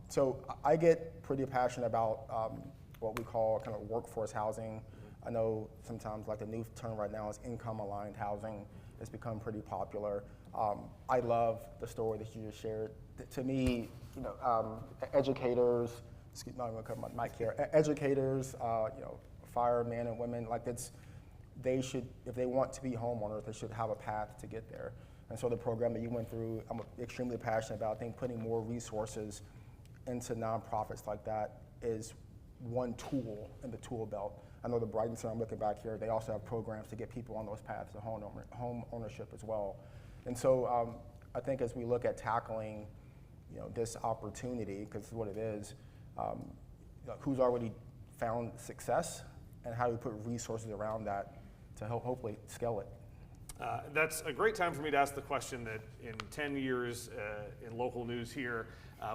So I get pretty passionate about what we call kind of workforce housing. I know sometimes like the new term right now is income-aligned housing. It's become pretty popular. I love the story that you just shared. To me, you know, educators, excuse me, I'm gonna cover my mic here. Educators, you know, firemen and women, like they should, if they want to be homeowners, they should have a path to get there. And so the program that you went through, I'm extremely passionate about. I think putting more resources into nonprofits like that is one tool in the tool belt. I know the Brighton Center, I'm looking back here, they also have programs to get people on those paths to home ownership as well. And so I think as we look at tackling, you know, this opportunity, because it's what it is, who's already found success, and how do we put resources around that to help hopefully scale it? That's a great time for me to ask the question that in 10 years in local news here,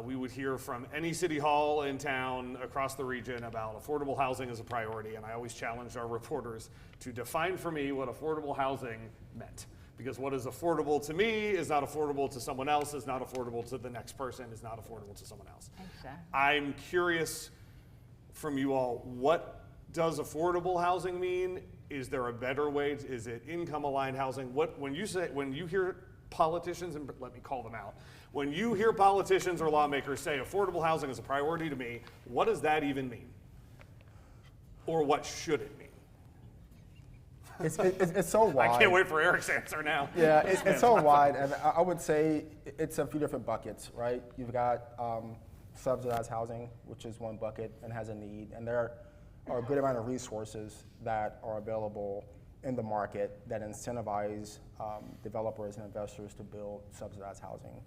we would hear from any city hall in town across the region about affordable housing as a priority. And I always challenged our reporters to define for me what affordable housing meant. Because what is affordable to me is not affordable to someone else, is not affordable to the next person, is not affordable to someone else. Exactly. I'm curious from you all, what does affordable housing mean? Is there a better way? Is it income-aligned housing? When you hear politicians, and let me call them out, when you hear politicians or lawmakers say affordable housing is a priority to me, what does that even mean? Or what should it mean? It's so wide. I can't wait for Eric's answer now. Yeah, it's so wide, and I would say it's a few different buckets, right? You've got subsidized housing, which is one bucket and has a need, and there are a good amount of resources that are available in the market that incentivize developers and investors to build subsidized housing.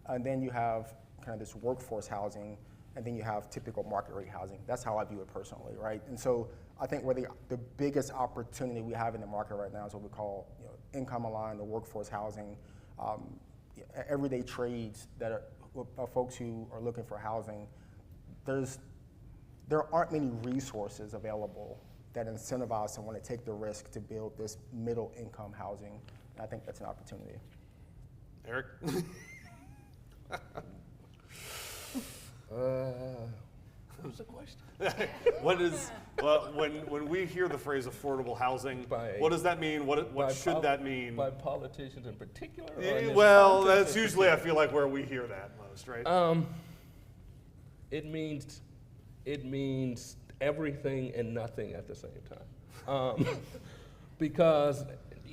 And then you have kind of this workforce housing, and then you have typical market rate housing. That's how I view it personally, right? And so I think where the biggest opportunity we have in the market right now is what we call, you know, income aligned or workforce housing, everyday trades that are folks who are looking for housing. There aren't many resources available that incentivize someone to take the risk to build this middle income housing. And I think that's an opportunity. Eric? What was the question? When we hear the phrase affordable housing, what does that mean? What should that mean? By politicians in particular? Or in this Well, context? that's usually, I feel like, where we hear that most, right? It means everything and nothing at the same time. Because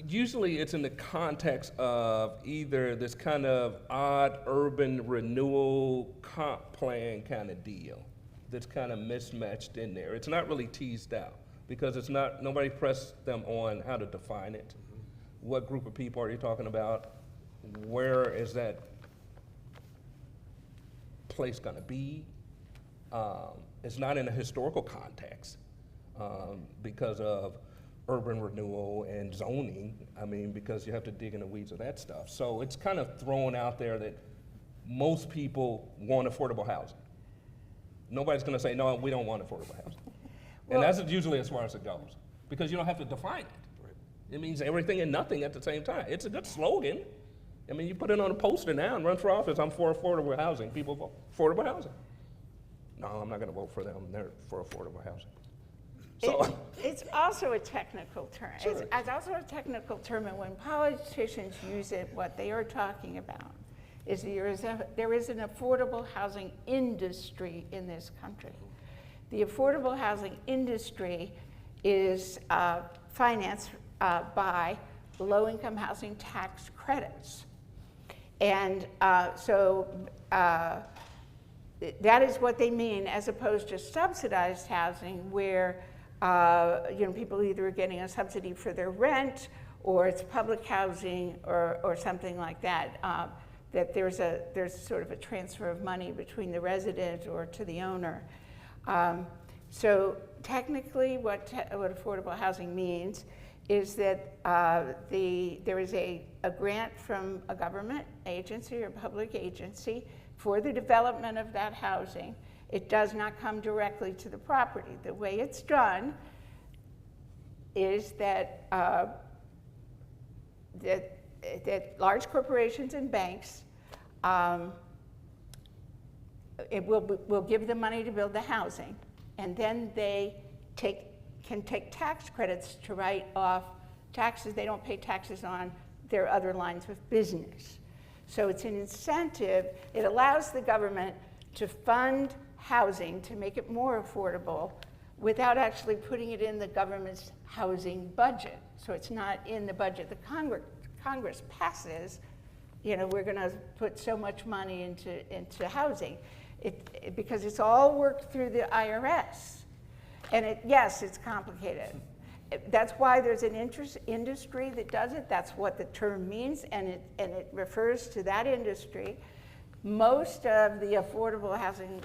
usually it's in the context of either this kind of odd urban renewal comp plan kind of deal that's kind of mismatched in there. It's not really teased out because it's not, nobody pressed them on how to define it. What group of people are you talking about? Where is that place gonna be? It's not in a historical context because of urban renewal and zoning. I mean, because you have to dig in the weeds of that stuff. So it's kind of thrown out there that most people want affordable housing. Nobody's gonna say, no, we don't want affordable housing. And that's usually as far as it goes, because you don't have to define it. Right. It means everything and nothing at the same time. It's a good slogan. I mean, you put it on a poster now and run for office, I'm for affordable housing. People vote for affordable housing. No, I'm not gonna vote for them, they're for affordable housing. So, It's also a technical term. Sure. It's also a technical term, and when politicians use it, what they are talking about is there is an affordable housing industry in this country. The affordable housing industry is financed by low-income housing tax credits. And so that is what they mean, as opposed to subsidized housing, where people either are getting a subsidy for their rent, or it's public housing, or something like that. That there's sort of a transfer of money between the resident or to the owner. So technically, what affordable housing means is that there is a grant from a government agency or public agency for the development of that housing. It does not come directly to the property. The way it's done is that large corporations and banks we'll give them money to build the housing, and then they can take tax credits to write off taxes they don't pay taxes on their other lines of business. So it's an incentive. It allows the government to fund housing to make it more affordable without actually putting it in the government's housing budget. So it's not in the budget the Congress passes, you know, we're gonna put so much money into housing. Because it's all worked through the IRS. And yes, it's complicated. That's why there's an industry that does it. That's what the term means, and it refers to that industry. Most of the affordable housing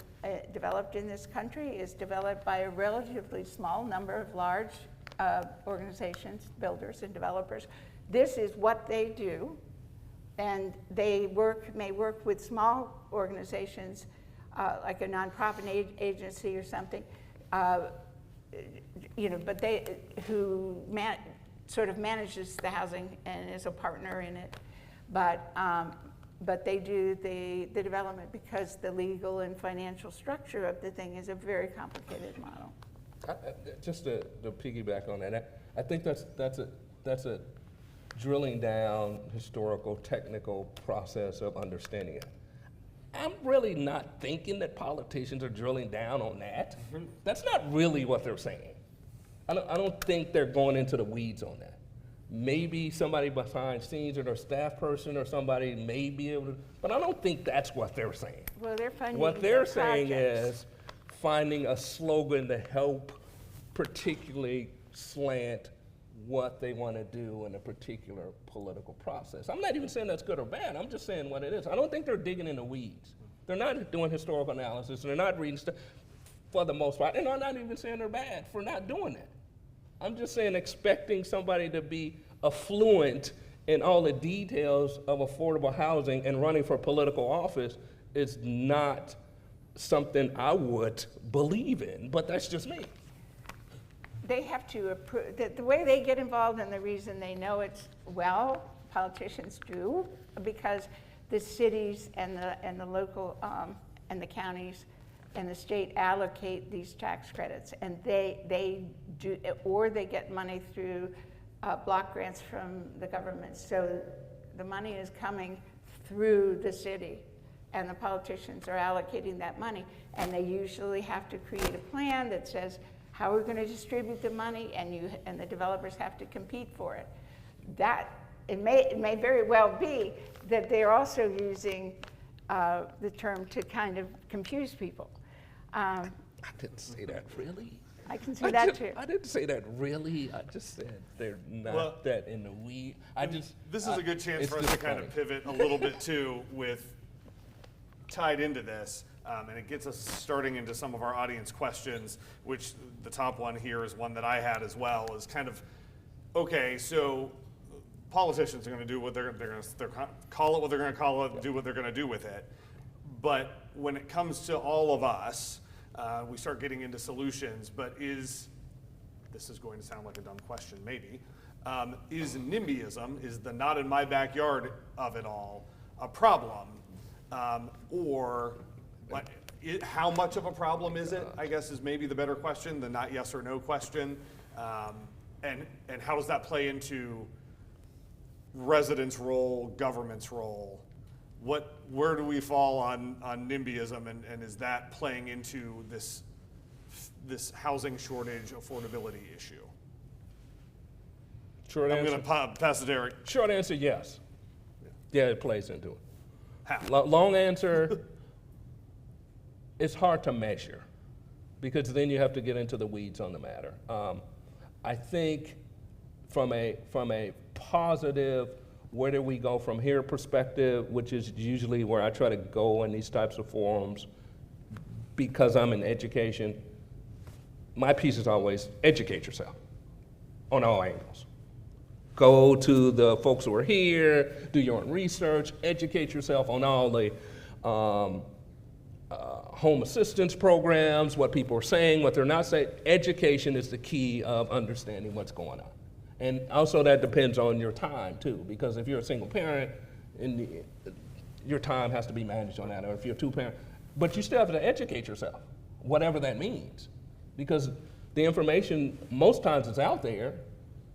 developed in this country is developed by a relatively small number of large organizations, builders and developers. This is what they do, and they may work with small organizations like a nonprofit agency or something, you know, but who sort of manages the housing and is a partner in it. But they do the development because the legal and financial structure of the thing is a very complicated model. Just to piggyback on that, I think that's a drilling down historical, technical process of understanding it. I'm really not thinking that politicians are drilling down on that. That's not really what they're saying. I don't think they're going into the weeds on that. Maybe somebody behind scenes or their staff person or somebody may be able to, but I don't think that's what they're saying. Well, they're funding what they're saying projects. is finding a slogan to help particularly slant what they want to do in a particular political process. I'm not even saying that's good or bad. I'm just saying what it is. I don't think they're digging in the weeds. They're not doing historical analysis. They're not reading stuff for the most part. And I'm not even saying they're bad for not doing that. I'm just saying expecting somebody to be affluent in all the details of affordable housing and running for political office is not something I would believe in, but that's just me. They have to approve, the way they get involved and the reason they know it's well, politicians do, because the cities and the local and the counties and the state allocate these tax credits, and they do, or they get money through block grants from the government. So the money is coming through the city, and the politicians are allocating that money, and they usually have to create a plan that says how we're going to distribute the money, and the developers have to compete for it. That it may very well be that they're also using the term to kind of confuse people. I didn't say that, really. I can see that too. I didn't say that, really. I just said they're not that in the weed. This is a good chance for us to kind of pivot a little bit too with tied into this. And it gets us starting into some of our audience questions, which the top one here is one that I had as well, is kind of, okay, so politicians are going to do what they're going to call it what they're going to call it, do what they're going to do with it. But when it comes to all of us, we start getting into solutions, but this is going to sound like a dumb question, maybe, is NIMBYism, is the not in my backyard of it all a problem? Or how much of a problem is it, I guess, is maybe the better question, the not yes or no question. And how does that play into residents' role, government's role? Where do we fall on NIMBYism, and is that playing into this housing shortage affordability issue? Short I'm answer. going to pass it to Eric. Short answer, yes. Yeah, it plays into it. How? Long answer, it's hard to measure because then you have to get into the weeds on the matter. I think from a positive, where do we go from here perspective, which is usually where I try to go in these types of forums, because I'm in education, my piece is always educate yourself on all angles. Go to the folks who are here, do your own research, educate yourself on all the home assistance programs, what people are saying, what they're not saying. Education is the key of understanding what's going on. And also that depends on your time too, because if you're a single parent, your time has to be managed on that, or if you're two parent, But you still have to educate yourself, whatever that means, because the information most times is out there,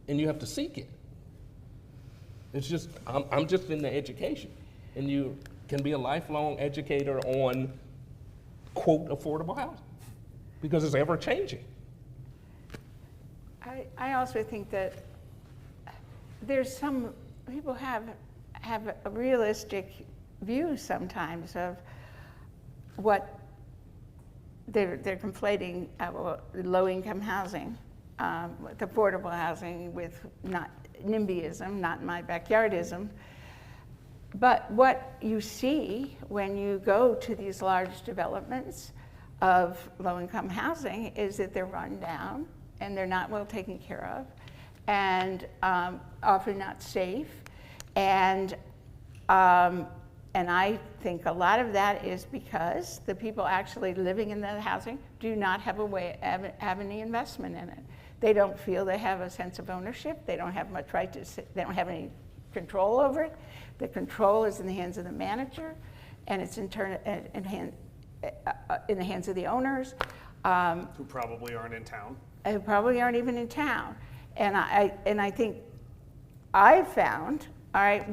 and you have to seek it. It's just, I'm just in the education, and you can be a lifelong educator on, quote, affordable housing, because it's ever changing. I also think that there's some people have a realistic view sometimes of what they're conflating low-income housing with affordable housing with not NIMBYism, not my backyardism. But what you see when you go to these large developments of low-income housing is that they're run down and they're not well taken care of, and often not safe. And I think a lot of that is because the people actually living in that housing do not have have any investment in it. They don't feel they have a sense of ownership. They don't have much right to. They don't have any control over it. The control is in the hands of the manager, and it's in turn in the hands of the owners, Who probably aren't in town. who probably aren't even in town. And I think I found, all right,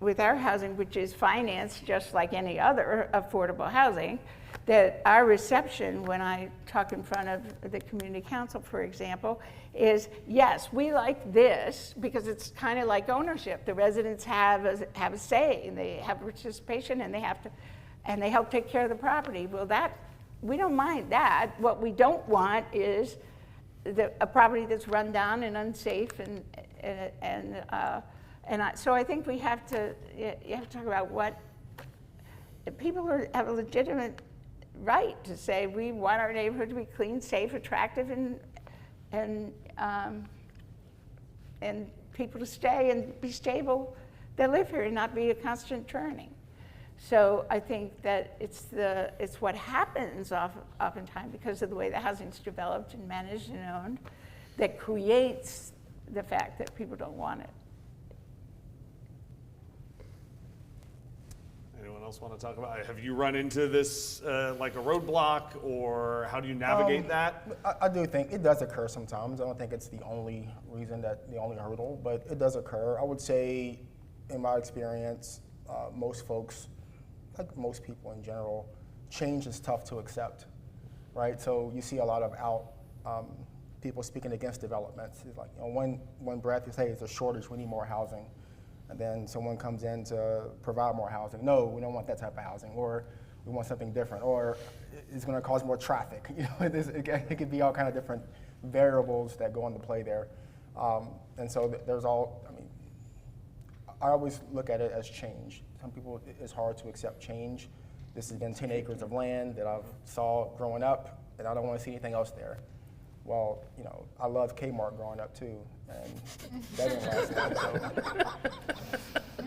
with our housing, which is financed just like any other affordable housing, that our reception when I talk in front of the community council, for example, is yes, we like this because it's kind of like ownership. The residents have a say, and they have participation, and they help take care of the property. Well, that we don't mind that. What we don't want is a property that's run down and unsafe, so I think you have to talk about what people have a legitimate right to say. We want our neighborhood to be clean, safe, attractive, and people to stay and be stable that live here and not be a constant churning. So I think that it's what happens oftentimes because of the way the housing's developed and managed and owned that creates the fact that people don't want it. Anyone else want to talk about? Have you run into this like a roadblock, or how do you navigate that? I do think it does occur sometimes. I don't think it's the only reason, the only hurdle, but it does occur. I would say, in my experience, most folks, like most people in general, change is tough to accept, right? So you see a lot of people speaking against developments. It's like, one breath you say it's a shortage, we need more housing. And then someone comes in to provide more housing. No, we don't want that type of housing, or we want something different, or it's going to cause more traffic. It could be all kind of different variables that go into play there. And so I always look at it as change. Some people, it's hard to accept change. This has been 10 acres of land that I've saw growing up, and I don't want to see anything else there. Well, I loved Kmart growing up too, and that didn't last long. So.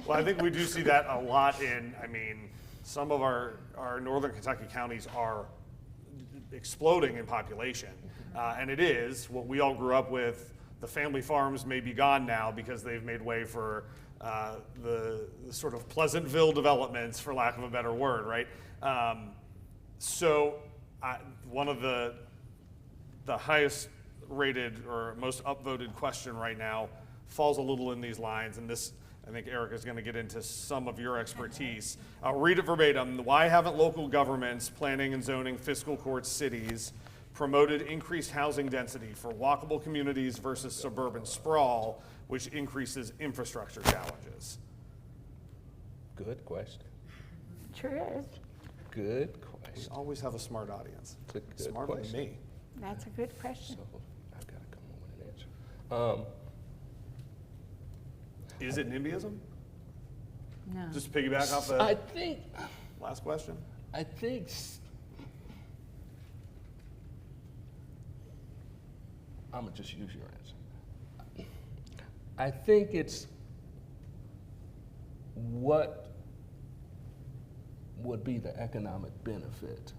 Well, I think we do see that a lot some of our northern Kentucky counties are exploding in population. And it is what we all grew up with. The family farms may be gone now because they've made way for the sort of Pleasantville developments, for lack of a better word, right? One of the highest rated or most upvoted question right now falls a little in these lines, and this, I think Eric is going to get into some of your expertise. I'll read it verbatim. Why haven't local governments, planning and zoning, fiscal courts, cities promoted increased housing density for walkable communities versus suburban sprawl, which increases infrastructure challenges? Good question. Sure is. Good We question. always have a smart audience. It's a good Smarter question. than me. That's a good question. So I've got to come up with an answer. Is it NIMBYism? No. Just to piggyback off the I think last question. I'm gonna just use your answer. I think it's what would be the economic benefit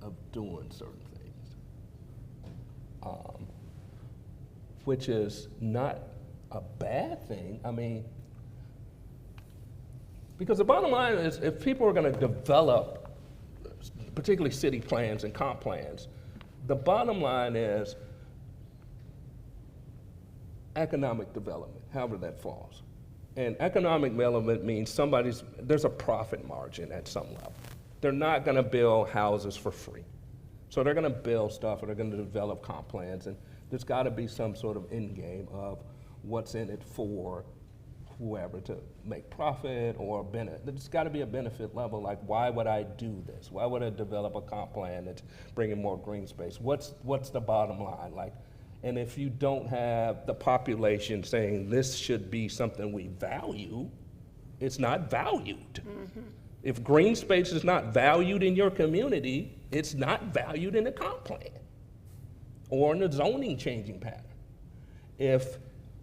of doing certain things, which is not a bad thing. because the bottom line is, if people are going to develop particularly city plans and comp plans, the bottom line is economic development, however that falls. And economic development means there's a profit margin at some level. They're not gonna build houses for free. So they're gonna build stuff, or they're gonna develop comp plans, and there's gotta be some sort of end game of what's in it for whoever to make profit or benefit. There's gotta be a benefit level, like why would I do this? Why would I develop a comp plan that's bringing more green space? What's the bottom line? Like, and if you don't have the population saying this should be something we value, it's not valued. Mm-hmm. If green space is not valued in your community, it's not valued in the comp plan or in the zoning changing pattern. If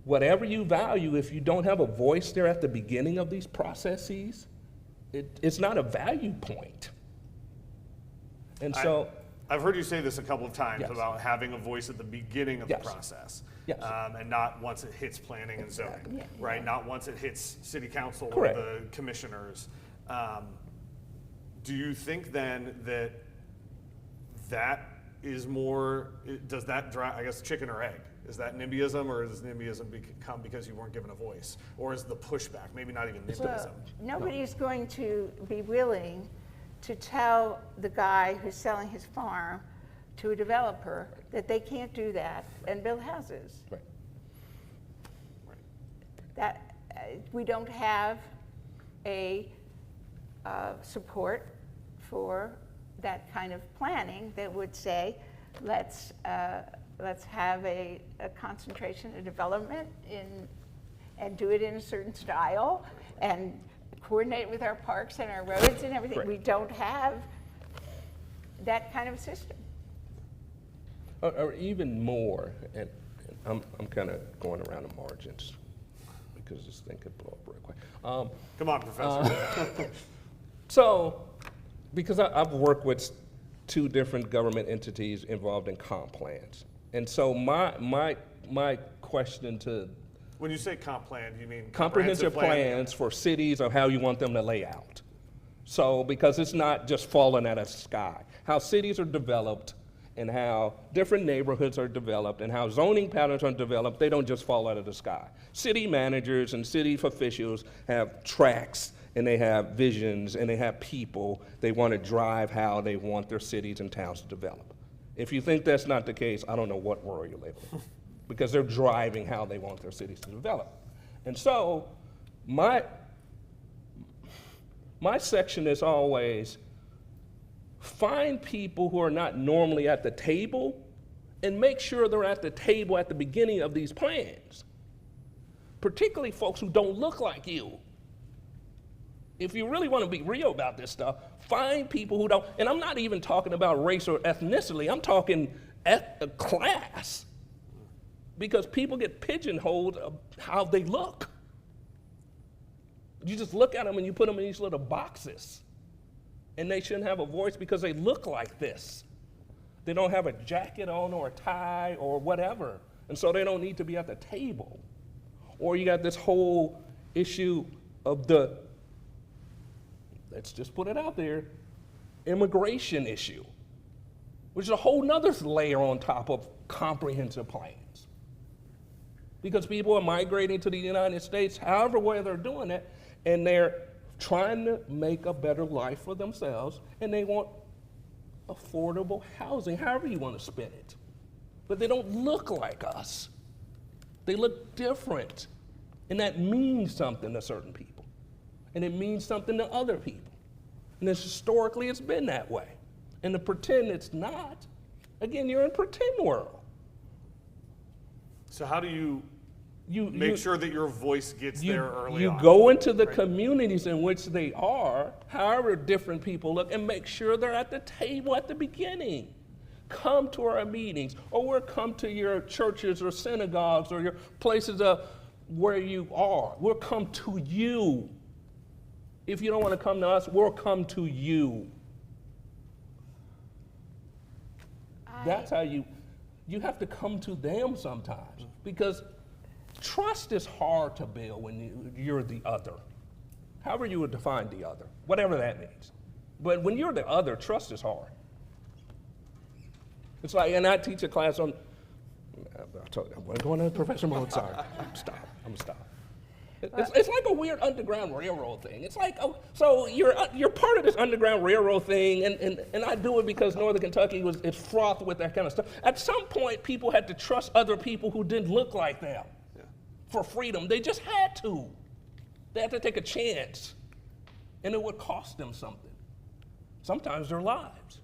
whatever you value, if you don't have a voice there at the beginning of these processes, it's not a value point. And so, I've heard you say this a couple of times yes. about having a voice at the beginning of yes. the process. Yes. And not once it hits planning and zoning, Yeah. right? Not once it hits city council Correct. or the commissioners. Do you think then that is more, does that drive, I guess, chicken or egg? Is that NIMBYism, or does NIMBYism come because you weren't given a voice? Or is the pushback, maybe not even NIMBYism? Well, nobody's going to be willing to tell the guy who's selling his farm to a developer that they can't do that and build houses. right. That we don't have a support for that kind of planning that would say, let's have a concentration of development and do it in a certain style and coordinate with our parks and our roads and everything. Correct. We don't have that kind of system. Or even more, and I'm kind of going around the margins because this thing could blow up real quick. Come on, Professor. So, because I've worked with 2 different government entities involved in comp plans, and so my question to When you say comp plan, do you mean comprehensive plans for cities of how you want them to lay out. So, because it's not just falling out of the sky. How cities are developed and how different neighborhoods are developed and how zoning patterns are developed, they don't just fall out of the sky. City managers and city officials have tracks and they have visions and they have people. They want to drive how they want their cities and towns to develop. If you think that's not the case, I don't know what world you live in. Because they're driving how they want their cities to develop. And so my section is always find people who are not normally at the table and make sure they're at the table at the beginning of these plans, particularly folks who don't look like you. If you really want to be real about this stuff, find people who don't, and I'm not even talking about race or ethnicity, I'm talking class. Because people get pigeonholed of how they look. You just look at them and you put them in these little boxes. And they shouldn't have a voice because they look like this. They don't have a jacket on or a tie or whatever. And so they don't need to be at the table. Or you got this whole issue of let's just put it out there, immigration issue, which is a whole nother layer on top of comprehensive plans. Because people are migrating to the United States, however way they're doing it, and they're trying to make a better life for themselves, and they want affordable housing, however you want to spin it. But they don't look like us. They look different, and that means something to certain people, and it means something to other people. And historically, it's been that way. And to pretend it's not, again, you're in pretend world. So how do you make sure that your voice gets there early on? You go into the communities in which they are, however different people look, and make sure they're at the table at the beginning. Come to our meetings, or come to your churches or synagogues or your places where you are. We'll come to you. If you don't want to come to us, we'll come to you. That's how you have to come to them sometimes, because trust is hard to build when you're the other. However you would define the other, whatever that means. But when you're the other, trust is hard. It's like, and I teach a class on, I told you, I'm going into professional mode, sorry. I'm gonna stop. It's like a weird Underground Railroad thing. It's like, oh, so you're part of this Underground Railroad thing, and I do it because Northern Kentucky it's fraught with that kind of stuff. At some point, people had to trust other people who didn't look like them for freedom. They just had to. They had to take a chance, and it would cost them something. Sometimes their lives.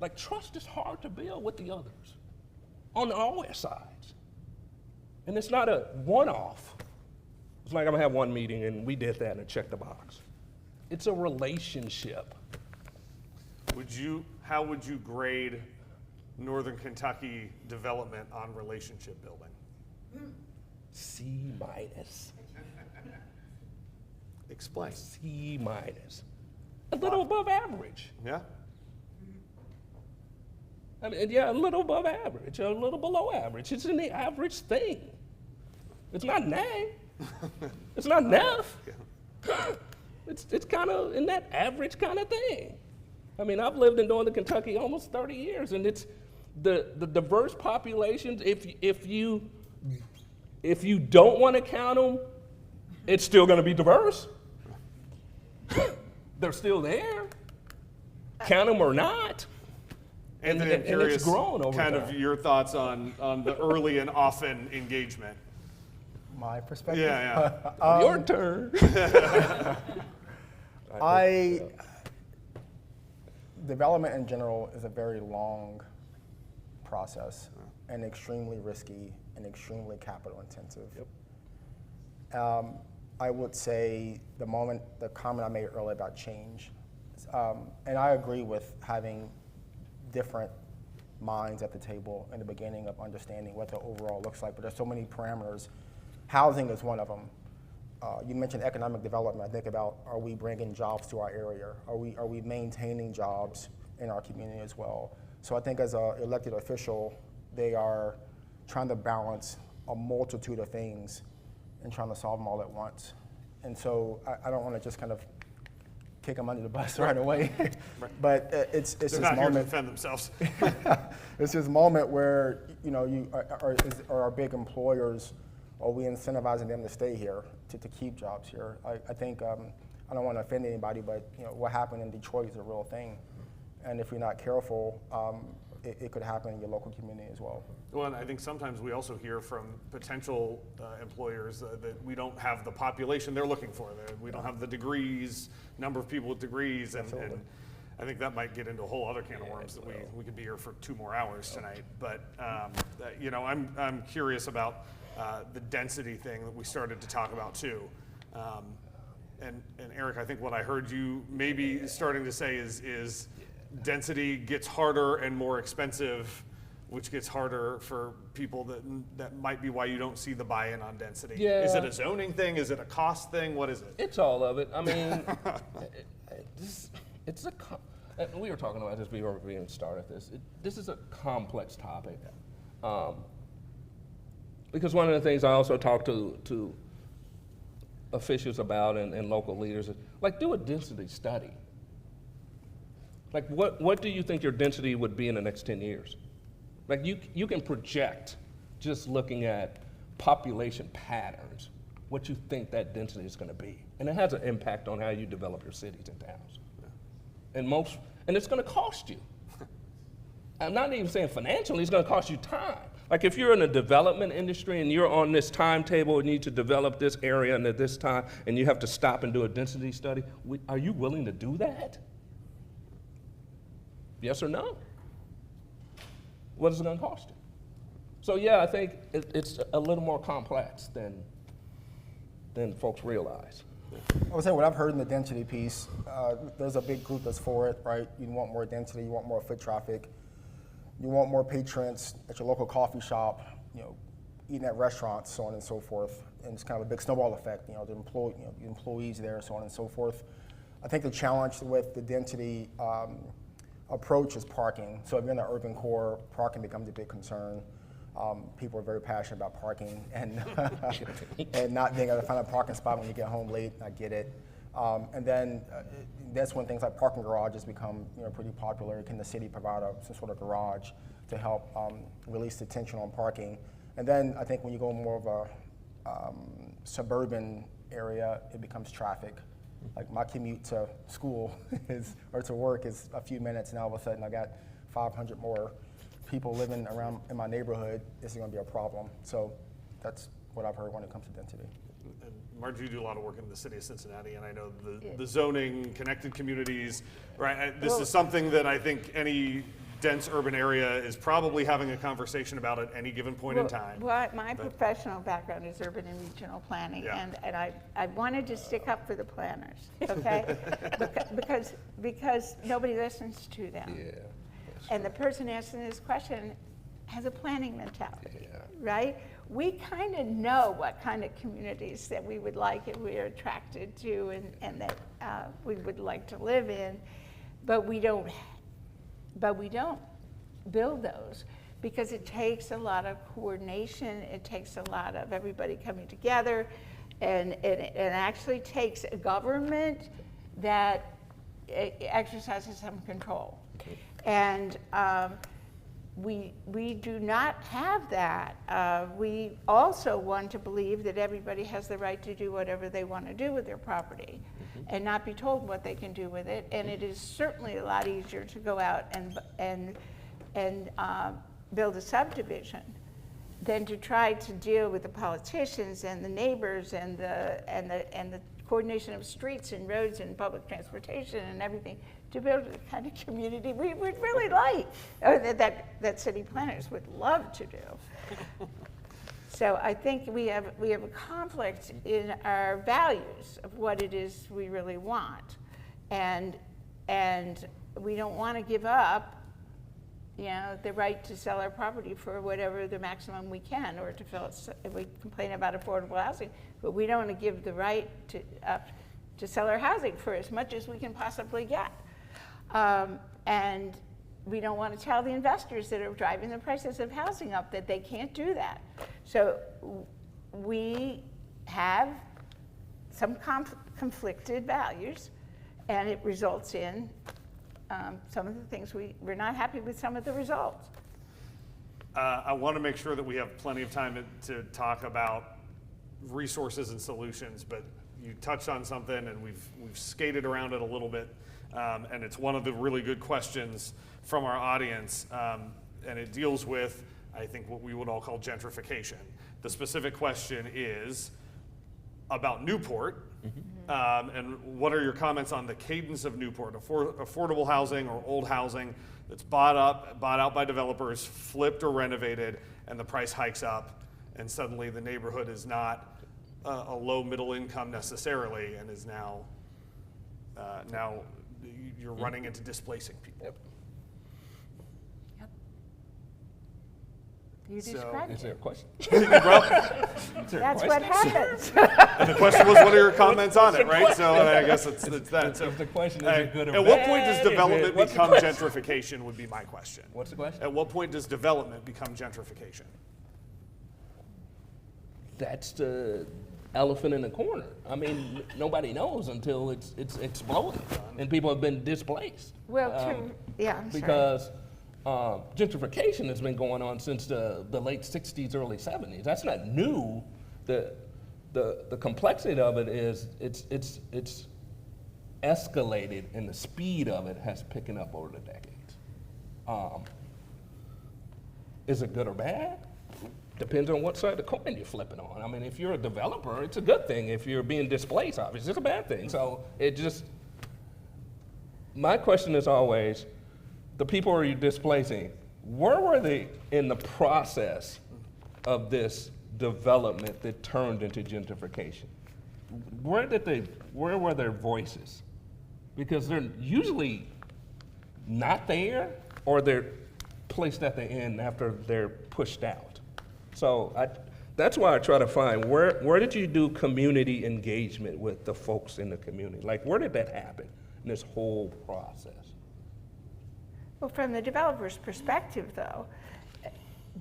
Like, trust is hard to build with the others on all sides. And it's not a one-off. It's like I'm gonna have one meeting and we did that and check the box. It's a relationship. How would you grade Northern Kentucky development on relationship building? C-. Explain. C-. A little above average. Yeah? I mean, yeah, a little above average, a little below average. It's in the average thing. It's not nay. It's not enough. It's kind of in that average kind of thing. I mean, I've lived in Northern Kentucky almost 30 years, and it's the diverse populations. If you don't want to count them, it's still going to be diverse. They're still there. Count them or not. Anthony, I'm curious, it's grown over kind time. of your thoughts on the early and often engagement. My perspective? Yeah. Your turn. Development in general is a very long process and extremely risky and extremely capital intensive. Yep. I would say the comment I made earlier about change, and I agree with having different minds at the table in the beginning of understanding what the overall looks like, but there's so many parameters. Housing is one of them. You mentioned economic development. I think about, are we bringing jobs to our area? Are we maintaining jobs in our community as well? So I think as an elected official, they are trying to balance a multitude of things and trying to solve them all at once. And so I don't want to just kind of kick them under the bus right away. But it's They're this not here to moment. defend themselves. It's this moment where you are our big employers, are we incentivizing them to stay here, to keep jobs here? I think I don't want to offend anybody, but what happened in Detroit is a real thing, and if you're not careful, it could happen in your local community as well. Well, and I think sometimes we also hear from potential employers that we don't have the population they're looking for. That we don't have the degrees, number of people with degrees, and I think that might get into a whole other can of worms that we could be here for 2 more hours tonight. But I'm curious about the density thing that we started to talk about too. And Eric, I think what I heard you maybe starting to say is density gets harder and more expensive, which gets harder for people that might be why you don't see the buy-in on density. Yeah. Is it a zoning thing? Is it a cost thing? What is it? It's all of it. I mean, we were talking about this before we even started this. This is a complex topic. Because one of the things I also talk to officials about and local leaders is, like, do a density study. Like, what do you think your density would be in the next 10 years? Like, you can project, just looking at population patterns, what you think that density is going to be. And it has an impact on how you develop your cities and towns. And it's going to cost you. I'm not even saying financially, it's going to cost you time. Like, if you're in the development industry and you're on this timetable and you need to develop this area and at this time, and you have to stop and do a density study, are you willing to do that? Yes or no? What is it going to cost you? So yeah, I think it's a little more complex than folks realize. I would say what I've heard in the density piece, there's a big group that's for it, right? You want more density, you want more foot traffic, you want more patrons at your local coffee shop, eating at restaurants, so on and so forth. And it's kind of a big snowball effect, the employees there, so on and so forth. I think the challenge with the density approach is parking. So if you're in the urban core, parking becomes a big concern. People are very passionate about parking and and not being able to find a parking spot when you get home late. I get it. And then that's when things like parking garages become pretty popular. Can the city provide some sort of garage to help release the tension on parking? And then I think when you go more of a suburban area, it becomes traffic. Like my commute to school or to work is a few minutes, and all of a sudden I got 500 more people living around in my neighborhood. This is going to be a problem. So that's what I've heard when it comes to density. And Margie, you do a lot of work in the city of Cincinnati, and I know the zoning, connected communities, right? This is something that I think any dense urban area is probably having a conversation about at any given point in time. Well, my professional background is urban and regional planning, and I wanted to stick up for the planners, okay? because nobody listens to them. Yeah. And the person asking this question has a planning mentality, right? We kind of know what kind of communities that we would like and we're attracted to and that we would like to live in, but we don't build those because it takes a lot of coordination, it takes a lot of everybody coming together, and it actually takes a government that exercises some control. And we do not have that. We also want to believe that everybody has the right to do whatever they want to do with their property and not be told what they can do with it. And it is certainly a lot easier to go out and build a subdivision than to try to deal with the politicians and the neighbors and the coordination of streets and roads and public transportation and everything to build the kind of community we would really like, or that city planners would love to do. So I think we have a conflict in our values of what it is we really want, and we don't want to give up, the right to sell our property for whatever the maximum we can, or to fill it. If we complain about affordable housing, but we don't want to give the right to sell our housing for as much as we can possibly get. And we don't want to tell the investors that are driving the prices of housing up that they can't do that. So we have some conflicted values, and it results in some of the things we're not happy with some of the results. I want to make sure that we have plenty of time to talk about resources and solutions, but you touched on something, and we've skated around it a little bit. And it's one of the really good questions from our audience, and it deals with, I think, what we would all call gentrification. The specific question is about Newport, and what are your comments on the cadence of Newport, affordable housing or old housing that's bought out by developers, flipped or renovated, and the price hikes up, and suddenly the neighborhood is not a low middle income necessarily, and is now you're running into displacing people. Yep. You described Is there a it. question? That's what happens. And the question was, what are your comments on it, right? So I guess it's that. So If the question is it good or bad? at what point does development what's the become question? gentrification would be my question. What's the question? At what point does development become gentrification? That's the elephant in the corner. I mean, nobody knows until it's exploded and people have been displaced. Well, true. Yeah, I'm sorry. Because gentrification has been going on since the late 60s, early 70s. That's not new. The complexity of it is it's escalated, and the speed of it has picking up over the decades. Is it good or bad? Depends on what side of the coin you're flipping on. I mean, if you're a developer, it's a good thing. If you're being displaced, obviously, it's a bad thing. So my question is always, the people are you displacing, where were they in the process of this development that turned into gentrification? Where were their voices? Because they're usually not there, or they're placed at the end after they're pushed out. So that's why I try to find where did you do community engagement with the folks in the community? Like, where did that happen in this whole process? Well, from the developer's perspective, though,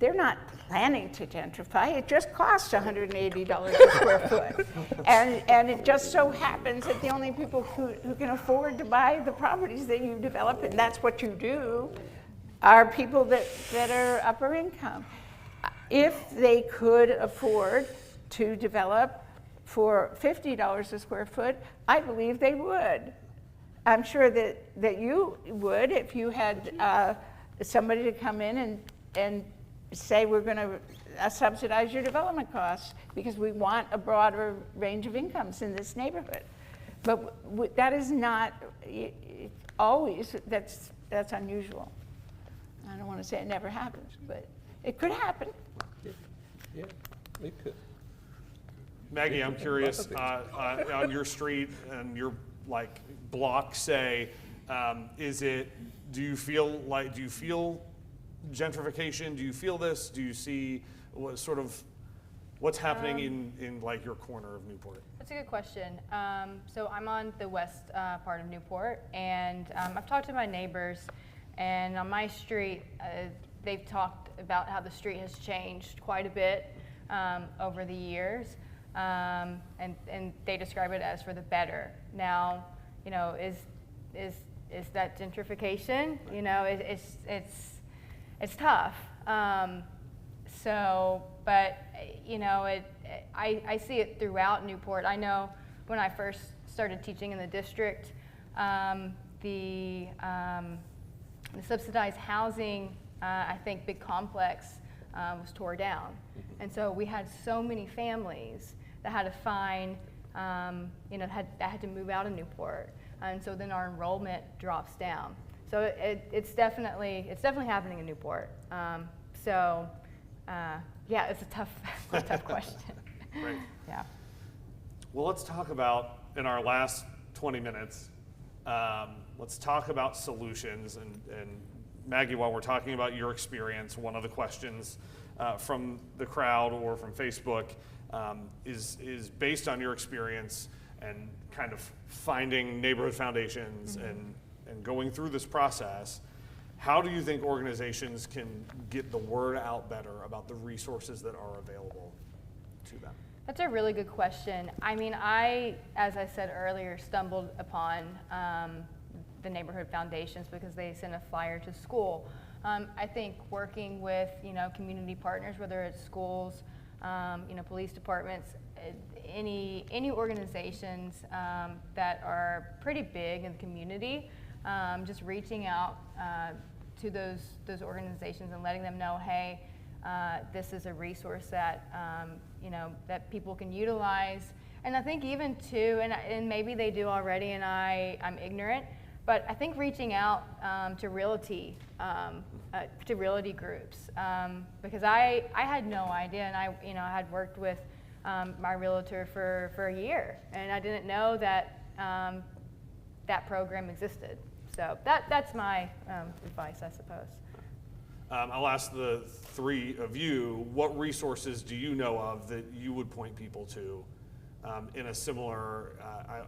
they're not planning to gentrify. It just costs $180 a square foot. And it just so happens that the only people who can afford to buy the properties that you develop, and that's what you do, are people that are upper income. If they could afford to develop for $50 a square foot, I believe they would. I'm sure that you would if you had somebody to come in and say we're going to subsidize your development costs because we want a broader range of incomes in this neighborhood. But that is not always, that's unusual. I don't want to say it never happens, but it could happen. Yeah, it could. Maggie, I'm curious, on your street and your block, say, do you feel gentrification? Do you feel this? Do you see what's happening in your corner of Newport? That's a good question. So I'm on the west part of Newport, and I've talked to my neighbors, and on my street, they've talked about how the street has changed quite a bit over the years, and they describe it as for the better. Now, is that gentrification? It's tough. But I see it throughout Newport. I know when I first started teaching in the district, the subsidized housing, I think big complex was tore down. And so we had so many families that had to find, that had to move out of Newport. And so then our enrollment drops down. So it's definitely happening in Newport. Yeah, it's a tough question. Right. Yeah. Well, let's talk about, in our last 20 minutes, let's talk about solutions. And Maggie, while we're talking about your experience, one of the questions from the crowd or from Facebook is based on your experience and kind of finding neighborhood foundations and going through this process. How do you think organizations can get the word out better about the resources that are available to them? That's a really good question. I mean, as I said earlier, stumbled upon the neighborhood foundations because they sent a flyer to school. I think working with community partners, whether it's schools, police departments, any organizations that are pretty big in the community, just reaching out to those organizations and letting them know, hey, this is a resource that that people can utilize. And I think even too, and maybe they do already, and I'm ignorant, but I think reaching out to realty groups, because I had no idea, and I had worked with my realtor for a year, and I didn't know that that program existed. So that's my advice, I suppose. I'll ask the three of you, what resources do you know of that you would point people to in a similar,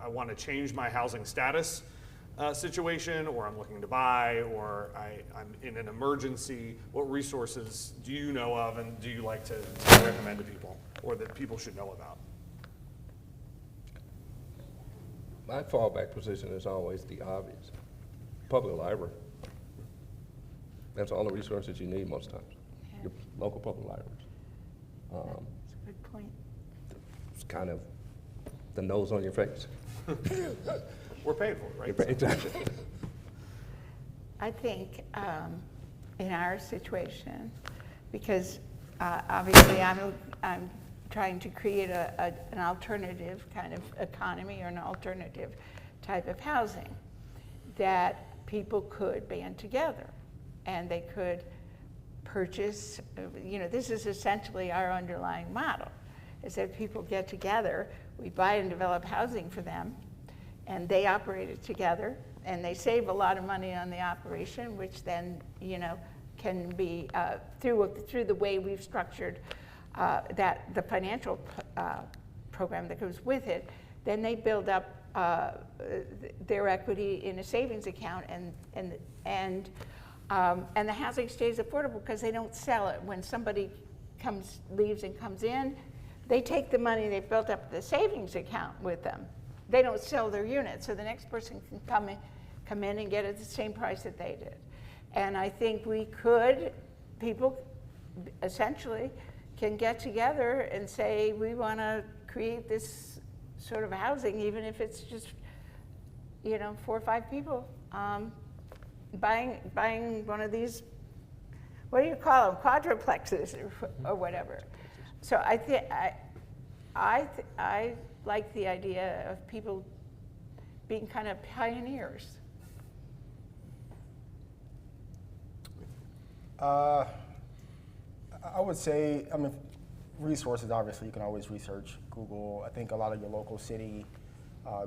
I want to change my housing status situation, or I'm looking to buy, or I'm in an emergency? What resources do you know of and do you like to recommend to people, or that people should know about? My fallback position is always the obvious. Public library. That's all the resources you need most times. Yeah. Your local public libraries. That's a good point. It's kind of the nose on your face. We're paid for it, right? Exactly. I think in our situation, because obviously I'm trying to create an alternative kind of economy or an alternative type of housing that people could band together and they could purchase, this is essentially our underlying model, is that people get together, we buy and develop housing for them, and they operate it together, and they save a lot of money on the operation, which then, can be, through the way we've structured the financial program that goes with it, then they build up their equity in a savings account, and And the housing stays affordable because they don't sell it. When somebody leaves and comes in, they take the money they've built up the savings account with them. They don't sell their unit, so the next person can come in and get it at the same price that they did. And I think people essentially can get together and say, we want to create this sort of housing, even if it's just, 4 or 5 people buying one of these, what do you call them, quadruplexes or whatever. So I like the idea of people being kind of pioneers. I would say, resources, obviously, you can always research, Google. I think a lot of your local city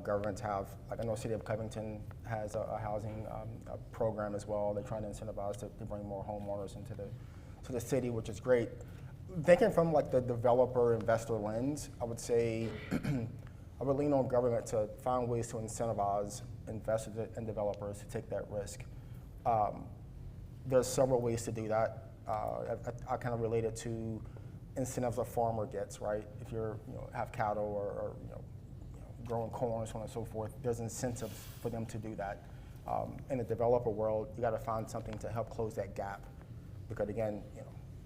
governments have, like I know City of Covington has a housing a program as well. They're trying to incentivize to bring more homeowners into the city, which is great. Thinking from like the developer investor lens, I would say I would lean on government to find ways to incentivize investors and developers to take that risk. There's several ways to do that. I kind of relate it to incentives a farmer gets, right? If you're have cattle or growing corn, so on and so forth, there's incentives for them to do that. In the developer world, you got to find something to help close that gap, because again,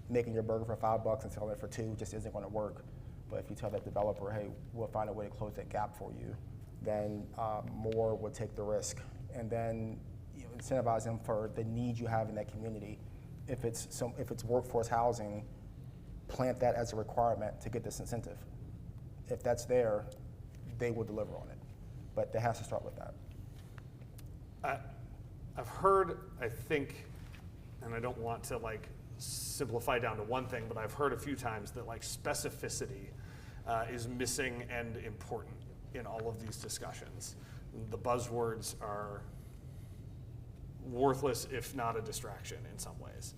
making your burger for $5 and selling it for $2 just isn't going to work. But if you tell that developer, hey, we'll find a way to close that gap for you, then more will take the risk, and then incentivize them for the need you have in that community. If it's workforce housing, plant that as a requirement to get this incentive. If that's there, they will deliver on it. But that has to start with that. I've heard, I think, and I don't want to simplify down to one thing, but I've heard a few times that specificity is missing and important in all of these discussions. The buzzwords are worthless, if not a distraction in some ways.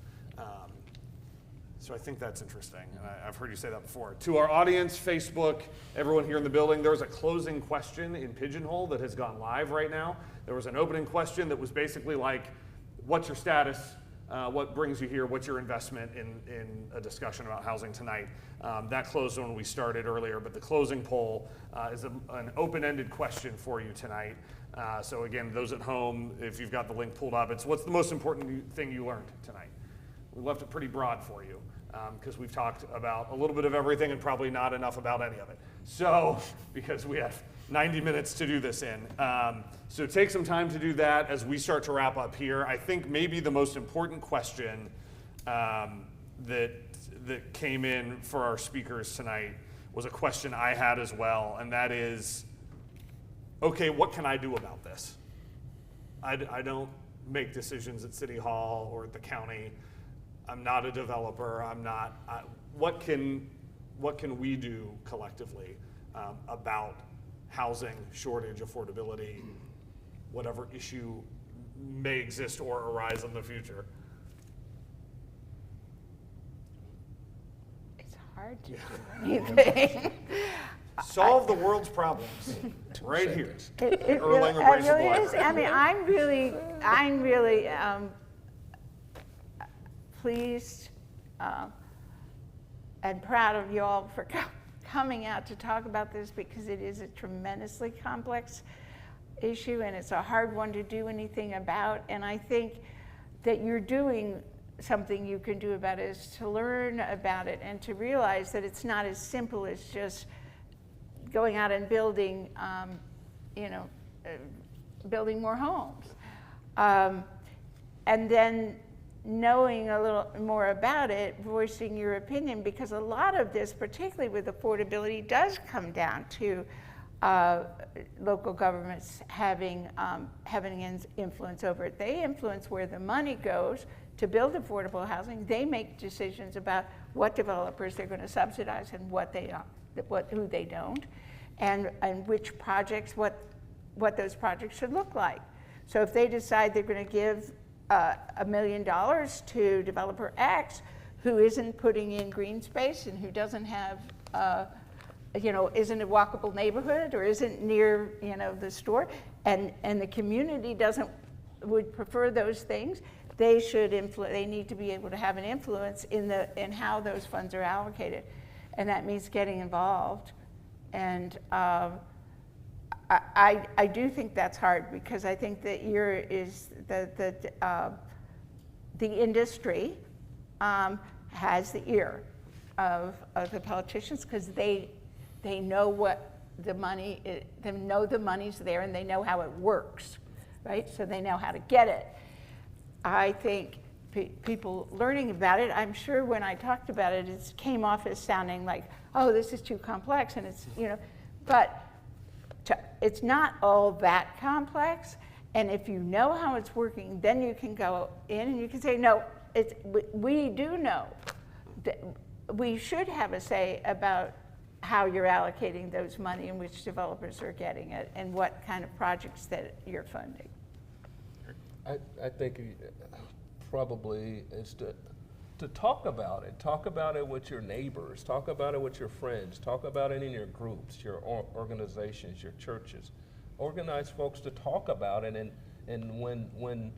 So I think that's interesting, and I've heard you say that before. To our audience, Facebook, everyone here in the building, there's a closing question in Pigeonhole that has gone live right now. There was an opening question that was basically like, what's your status? What brings you here? What's your investment in a discussion about housing tonight? That closed when we started earlier, but the closing poll is an open-ended question for you tonight. So again, those at home, if you've got the link pulled up, it's what's the most important thing you learned tonight? We left it pretty broad for you because we've talked about a little bit of everything and probably not enough about any of it. So, because we have 90 minutes to do this in. So take some time to do that as we start to wrap up here. I think maybe the most important question that came in for our speakers tonight was a question I had as well, and that is, okay, what can I do about this? I don't make decisions at City Hall or at the county. I'm not a developer. What can we do collectively about housing shortage, affordability, whatever issue may exist or arise in the future? It's hard to do anything. Solve the world's problems right here. It Erlanger really, Brace it really Library. is. I mean, I'm really pleased and proud of you all for coming out to talk about this, because it is a tremendously complex issue and it's a hard one to do anything about. And I think that you're doing something you can do about it, is to learn about it and to realize that it's not as simple as just going out and building, building more homes. And then knowing a little more about it, voicing your opinion, because a lot of this, particularly with affordability, does come down to local governments having influence over it. They influence where the money goes to build affordable housing. They make decisions about what developers they're going to subsidize and who they don't, and which projects, what those projects should look like. So if they decide they're going to give $1 million to developer X, who isn't putting in green space and who doesn't have, isn't a walkable neighborhood or isn't near, the store, and the community would prefer those things, they should they need to be able to have an influence in how those funds are allocated. And that means getting involved. And I do think that's hard, because I think that the industry has the ear of the politicians, because they know what the money is, they know the money's there, and they know how it works, right? So they know how to get it. I think people learning about it, I'm sure when I talked about it, it came off as sounding like, oh, this is too complex, and it's, but it's not all that complex. And if you know how it's working, then you can go in and you can say, no, we do know that we should have a say about how you're allocating those money and which developers are getting it and what kind of projects that you're funding. I think probably is to talk about it. Talk about it with your neighbors. Talk about it with your friends. Talk about it in your groups, your organizations, your churches. Organize folks to talk about it, and when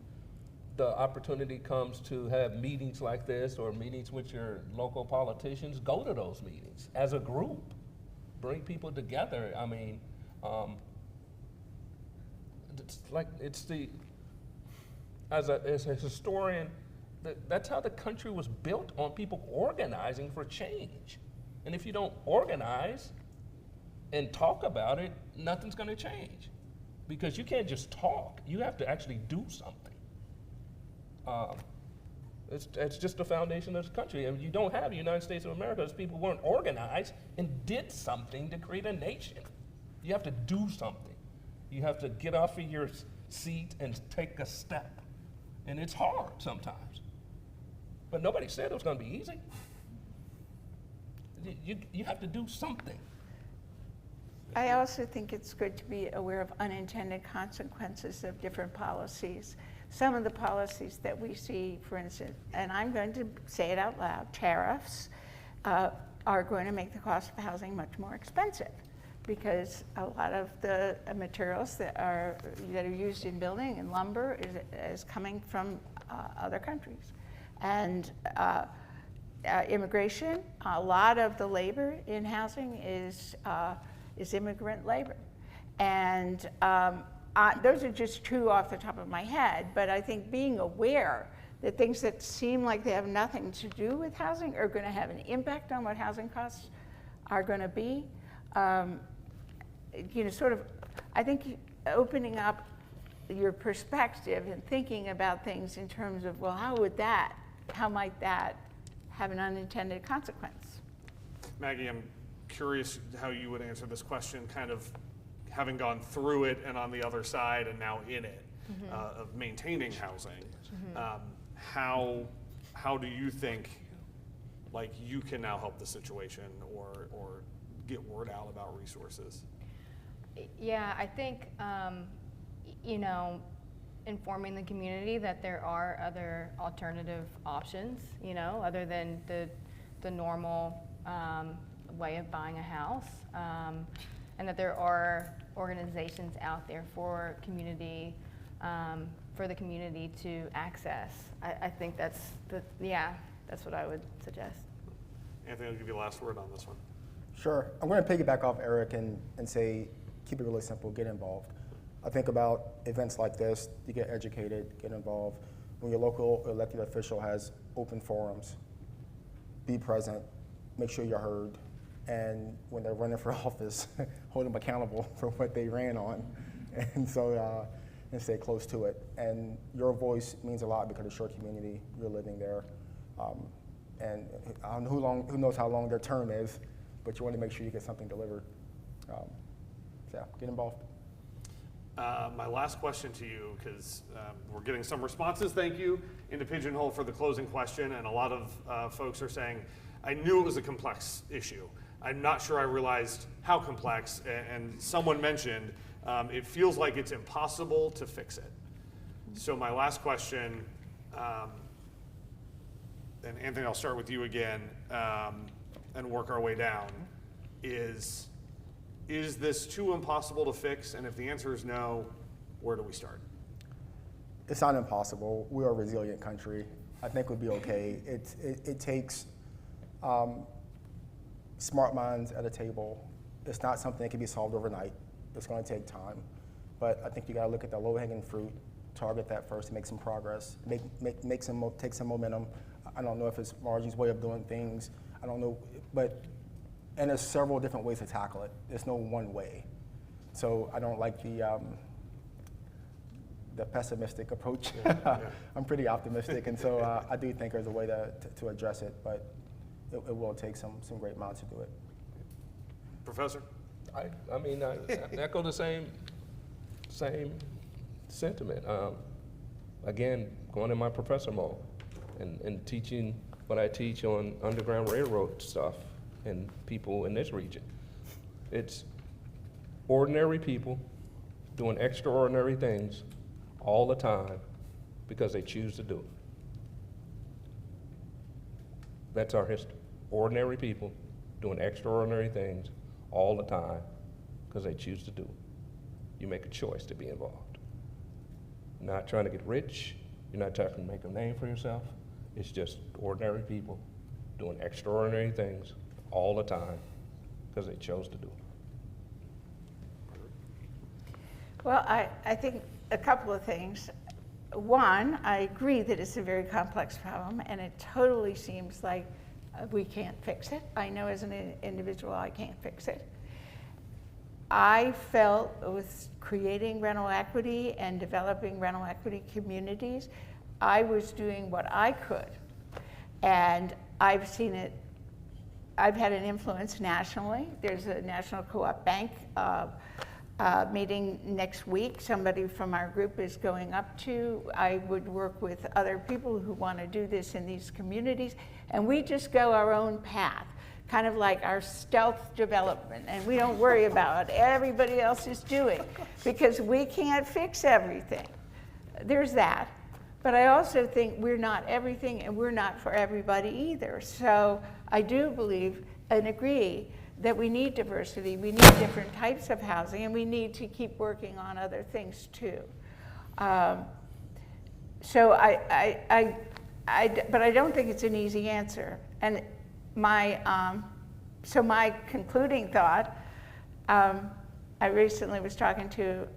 the opportunity comes to have meetings like this or meetings with your local politicians, go to those meetings as a group. Bring people together. I mean, as a historian, that's how the country was built, on people organizing for change. And if you don't organize and talk about it, nothing's going to change. Because you can't just talk, you have to actually do something. It's just the foundation of the country. And you don't have the United States of America as people weren't organized and did something to create a nation. You have to do something. You have to get off of your seat and take a step. And it's hard sometimes. But nobody said it was going to be easy. You have to do something. I also think it's good to be aware of unintended consequences of different policies. Some of the policies that we see, for instance, and I'm going to say it out loud, tariffs are going to make the cost of housing much more expensive, because a lot of the materials that are used in building and lumber is coming from other countries. And immigration, a lot of the labor in housing is immigrant labor. And those are just two off the top of my head, but I think being aware that things that seem like they have nothing to do with housing are going to have an impact on what housing costs are going to be. Sort of, I think opening up your perspective and thinking about things in terms of, well, how might that have an unintended consequence? Maggie, I'm curious how you would answer this question, kind of having gone through it and on the other side and now in it, of maintaining housing. How do you think, like, you can now help the situation or get word out about resources? Yeah, I think, informing the community that there are other alternative options, other than the normal way of buying a house, and that there are organizations out there for the community to access. I think that's what I would suggest. Anthony, I'll give you the last word on this one. Sure. I'm going to piggyback off Eric and say, keep it really simple, get involved. I think about events like this, you get educated, get involved. When your local elected official has open forums, be present, make sure you're heard, and when they're running for office, hold them accountable for what they ran on, and so and stay close to it. And your voice means a lot because it's your community, you're living there, and I don't know who knows how long their term is, but you want to make sure you get something delivered. So yeah, get involved. My last question to you, because we're getting some responses, thank you, into Pigeonhole for the closing question, and a lot of folks are saying, I knew it was a complex issue. I'm not sure I realized how complex, and someone mentioned it feels like it's impossible to fix it. So my last question, and Anthony, I'll start with you again, and work our way down, is this too impossible to fix? And if the answer is no, where do we start? It's not impossible. We're a resilient country. I think we'll be okay. It takes smart minds at a table. It's not something that can be solved overnight. It's going to take time. But I think you got to look at the low-hanging fruit, target that first, and make some progress, take some momentum. I don't know if it's Margie's way of doing things. I don't know, and there's several different ways to tackle it. There's no one way. So I don't like the pessimistic approach. I'm pretty optimistic, and so I do think there's a way to address it, but it will take some great minds to do it. Professor? I mean, I echo the same sentiment. Again, going in my professor mode and teaching what I teach on Underground Railroad stuff and people in this region. It's ordinary people doing extraordinary things all the time because they choose to do it. That's our history. Ordinary people doing extraordinary things all the time because they choose to do it. You make a choice to be involved. You're not trying to get rich. You're not trying to make a name for yourself. It's just ordinary people doing extraordinary things all the time because they chose to do it. Well, I think a couple of things. One, I agree that it's a very complex problem, and it totally seems like we can't fix it. I know as an individual I can't fix it. I felt with creating rental equity and developing rental equity communities, I was doing what I could. And I've seen it, I've had an influence nationally. There's a National Co-op Bank meeting next week. Somebody from our group is going up to. I would work with other people who want to do this in these communities. And we just go our own path, kind of like our stealth development. And we don't worry about what everybody else is doing because we can't fix everything. There's that. But I also think we're not everything and we're not for everybody either. So I do believe and agree that we need diversity, we need different types of housing, and we need to keep working on other things too. So but I don't think it's an easy answer. And so my concluding thought, I recently was talking to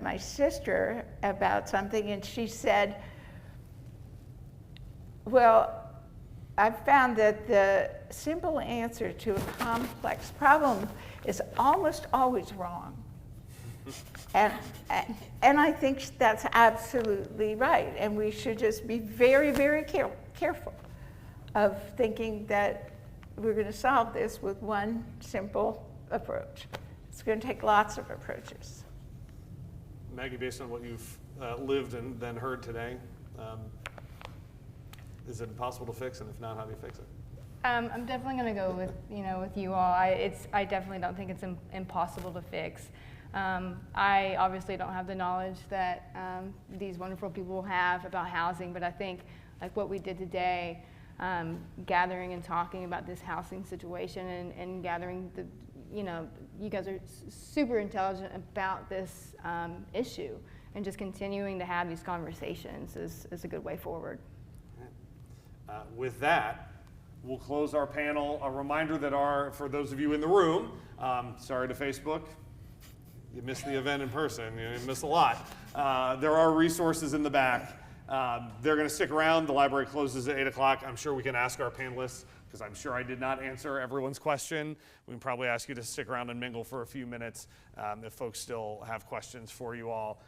my sister about something, and she said, well, I've found that the simple answer to a complex problem is almost always wrong. And I think that's absolutely right. And we should just be very, very careful of thinking that we're going to solve this with one simple approach. It's going to take lots of approaches. Maggie, based on what you've lived and then heard today, is it impossible to fix? And if not, how do you fix it? I'm definitely going to go with you all. I definitely don't think it's impossible to fix. I obviously don't have the knowledge that these wonderful people have about housing, but I think like what we did today, gathering and talking about this housing situation and gathering you guys are super intelligent about this issue, and just continuing to have these conversations is a good way forward. With that, we'll close our panel. A reminder that for those of you in the room, sorry to Facebook, you missed the event in person, you missed a lot. There are resources in the back. They're going to stick around. The library closes at 8 o'clock. I'm sure we can ask our panelists, because I'm sure I did not answer everyone's question. We can probably ask you to stick around and mingle for a few minutes if folks still have questions for you all.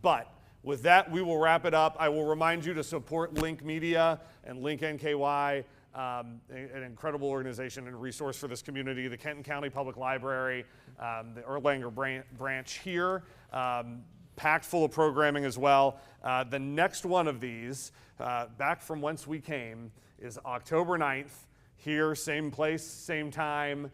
But with that, we will wrap it up. I will remind you to support Link Media and Link NKY, an incredible organization and resource for this community, the Kenton County Public Library, the Erlanger branch here, packed full of programming as well. The next one of these, back from whence we came, is October 9th, here, same place, same time,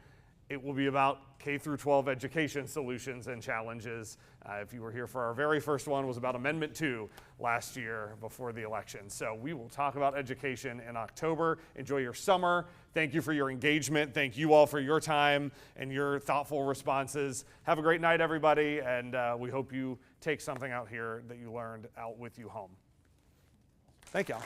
It will be about K through 12 education solutions and challenges. If you were here for our very first one, was about Amendment 2 last year before the election. So we will talk about education in October. Enjoy your summer. Thank you for your engagement. Thank you all for your time and your thoughtful responses. Have a great night, everybody, and we hope you take something out here that you learned out with you home. Thank y'all.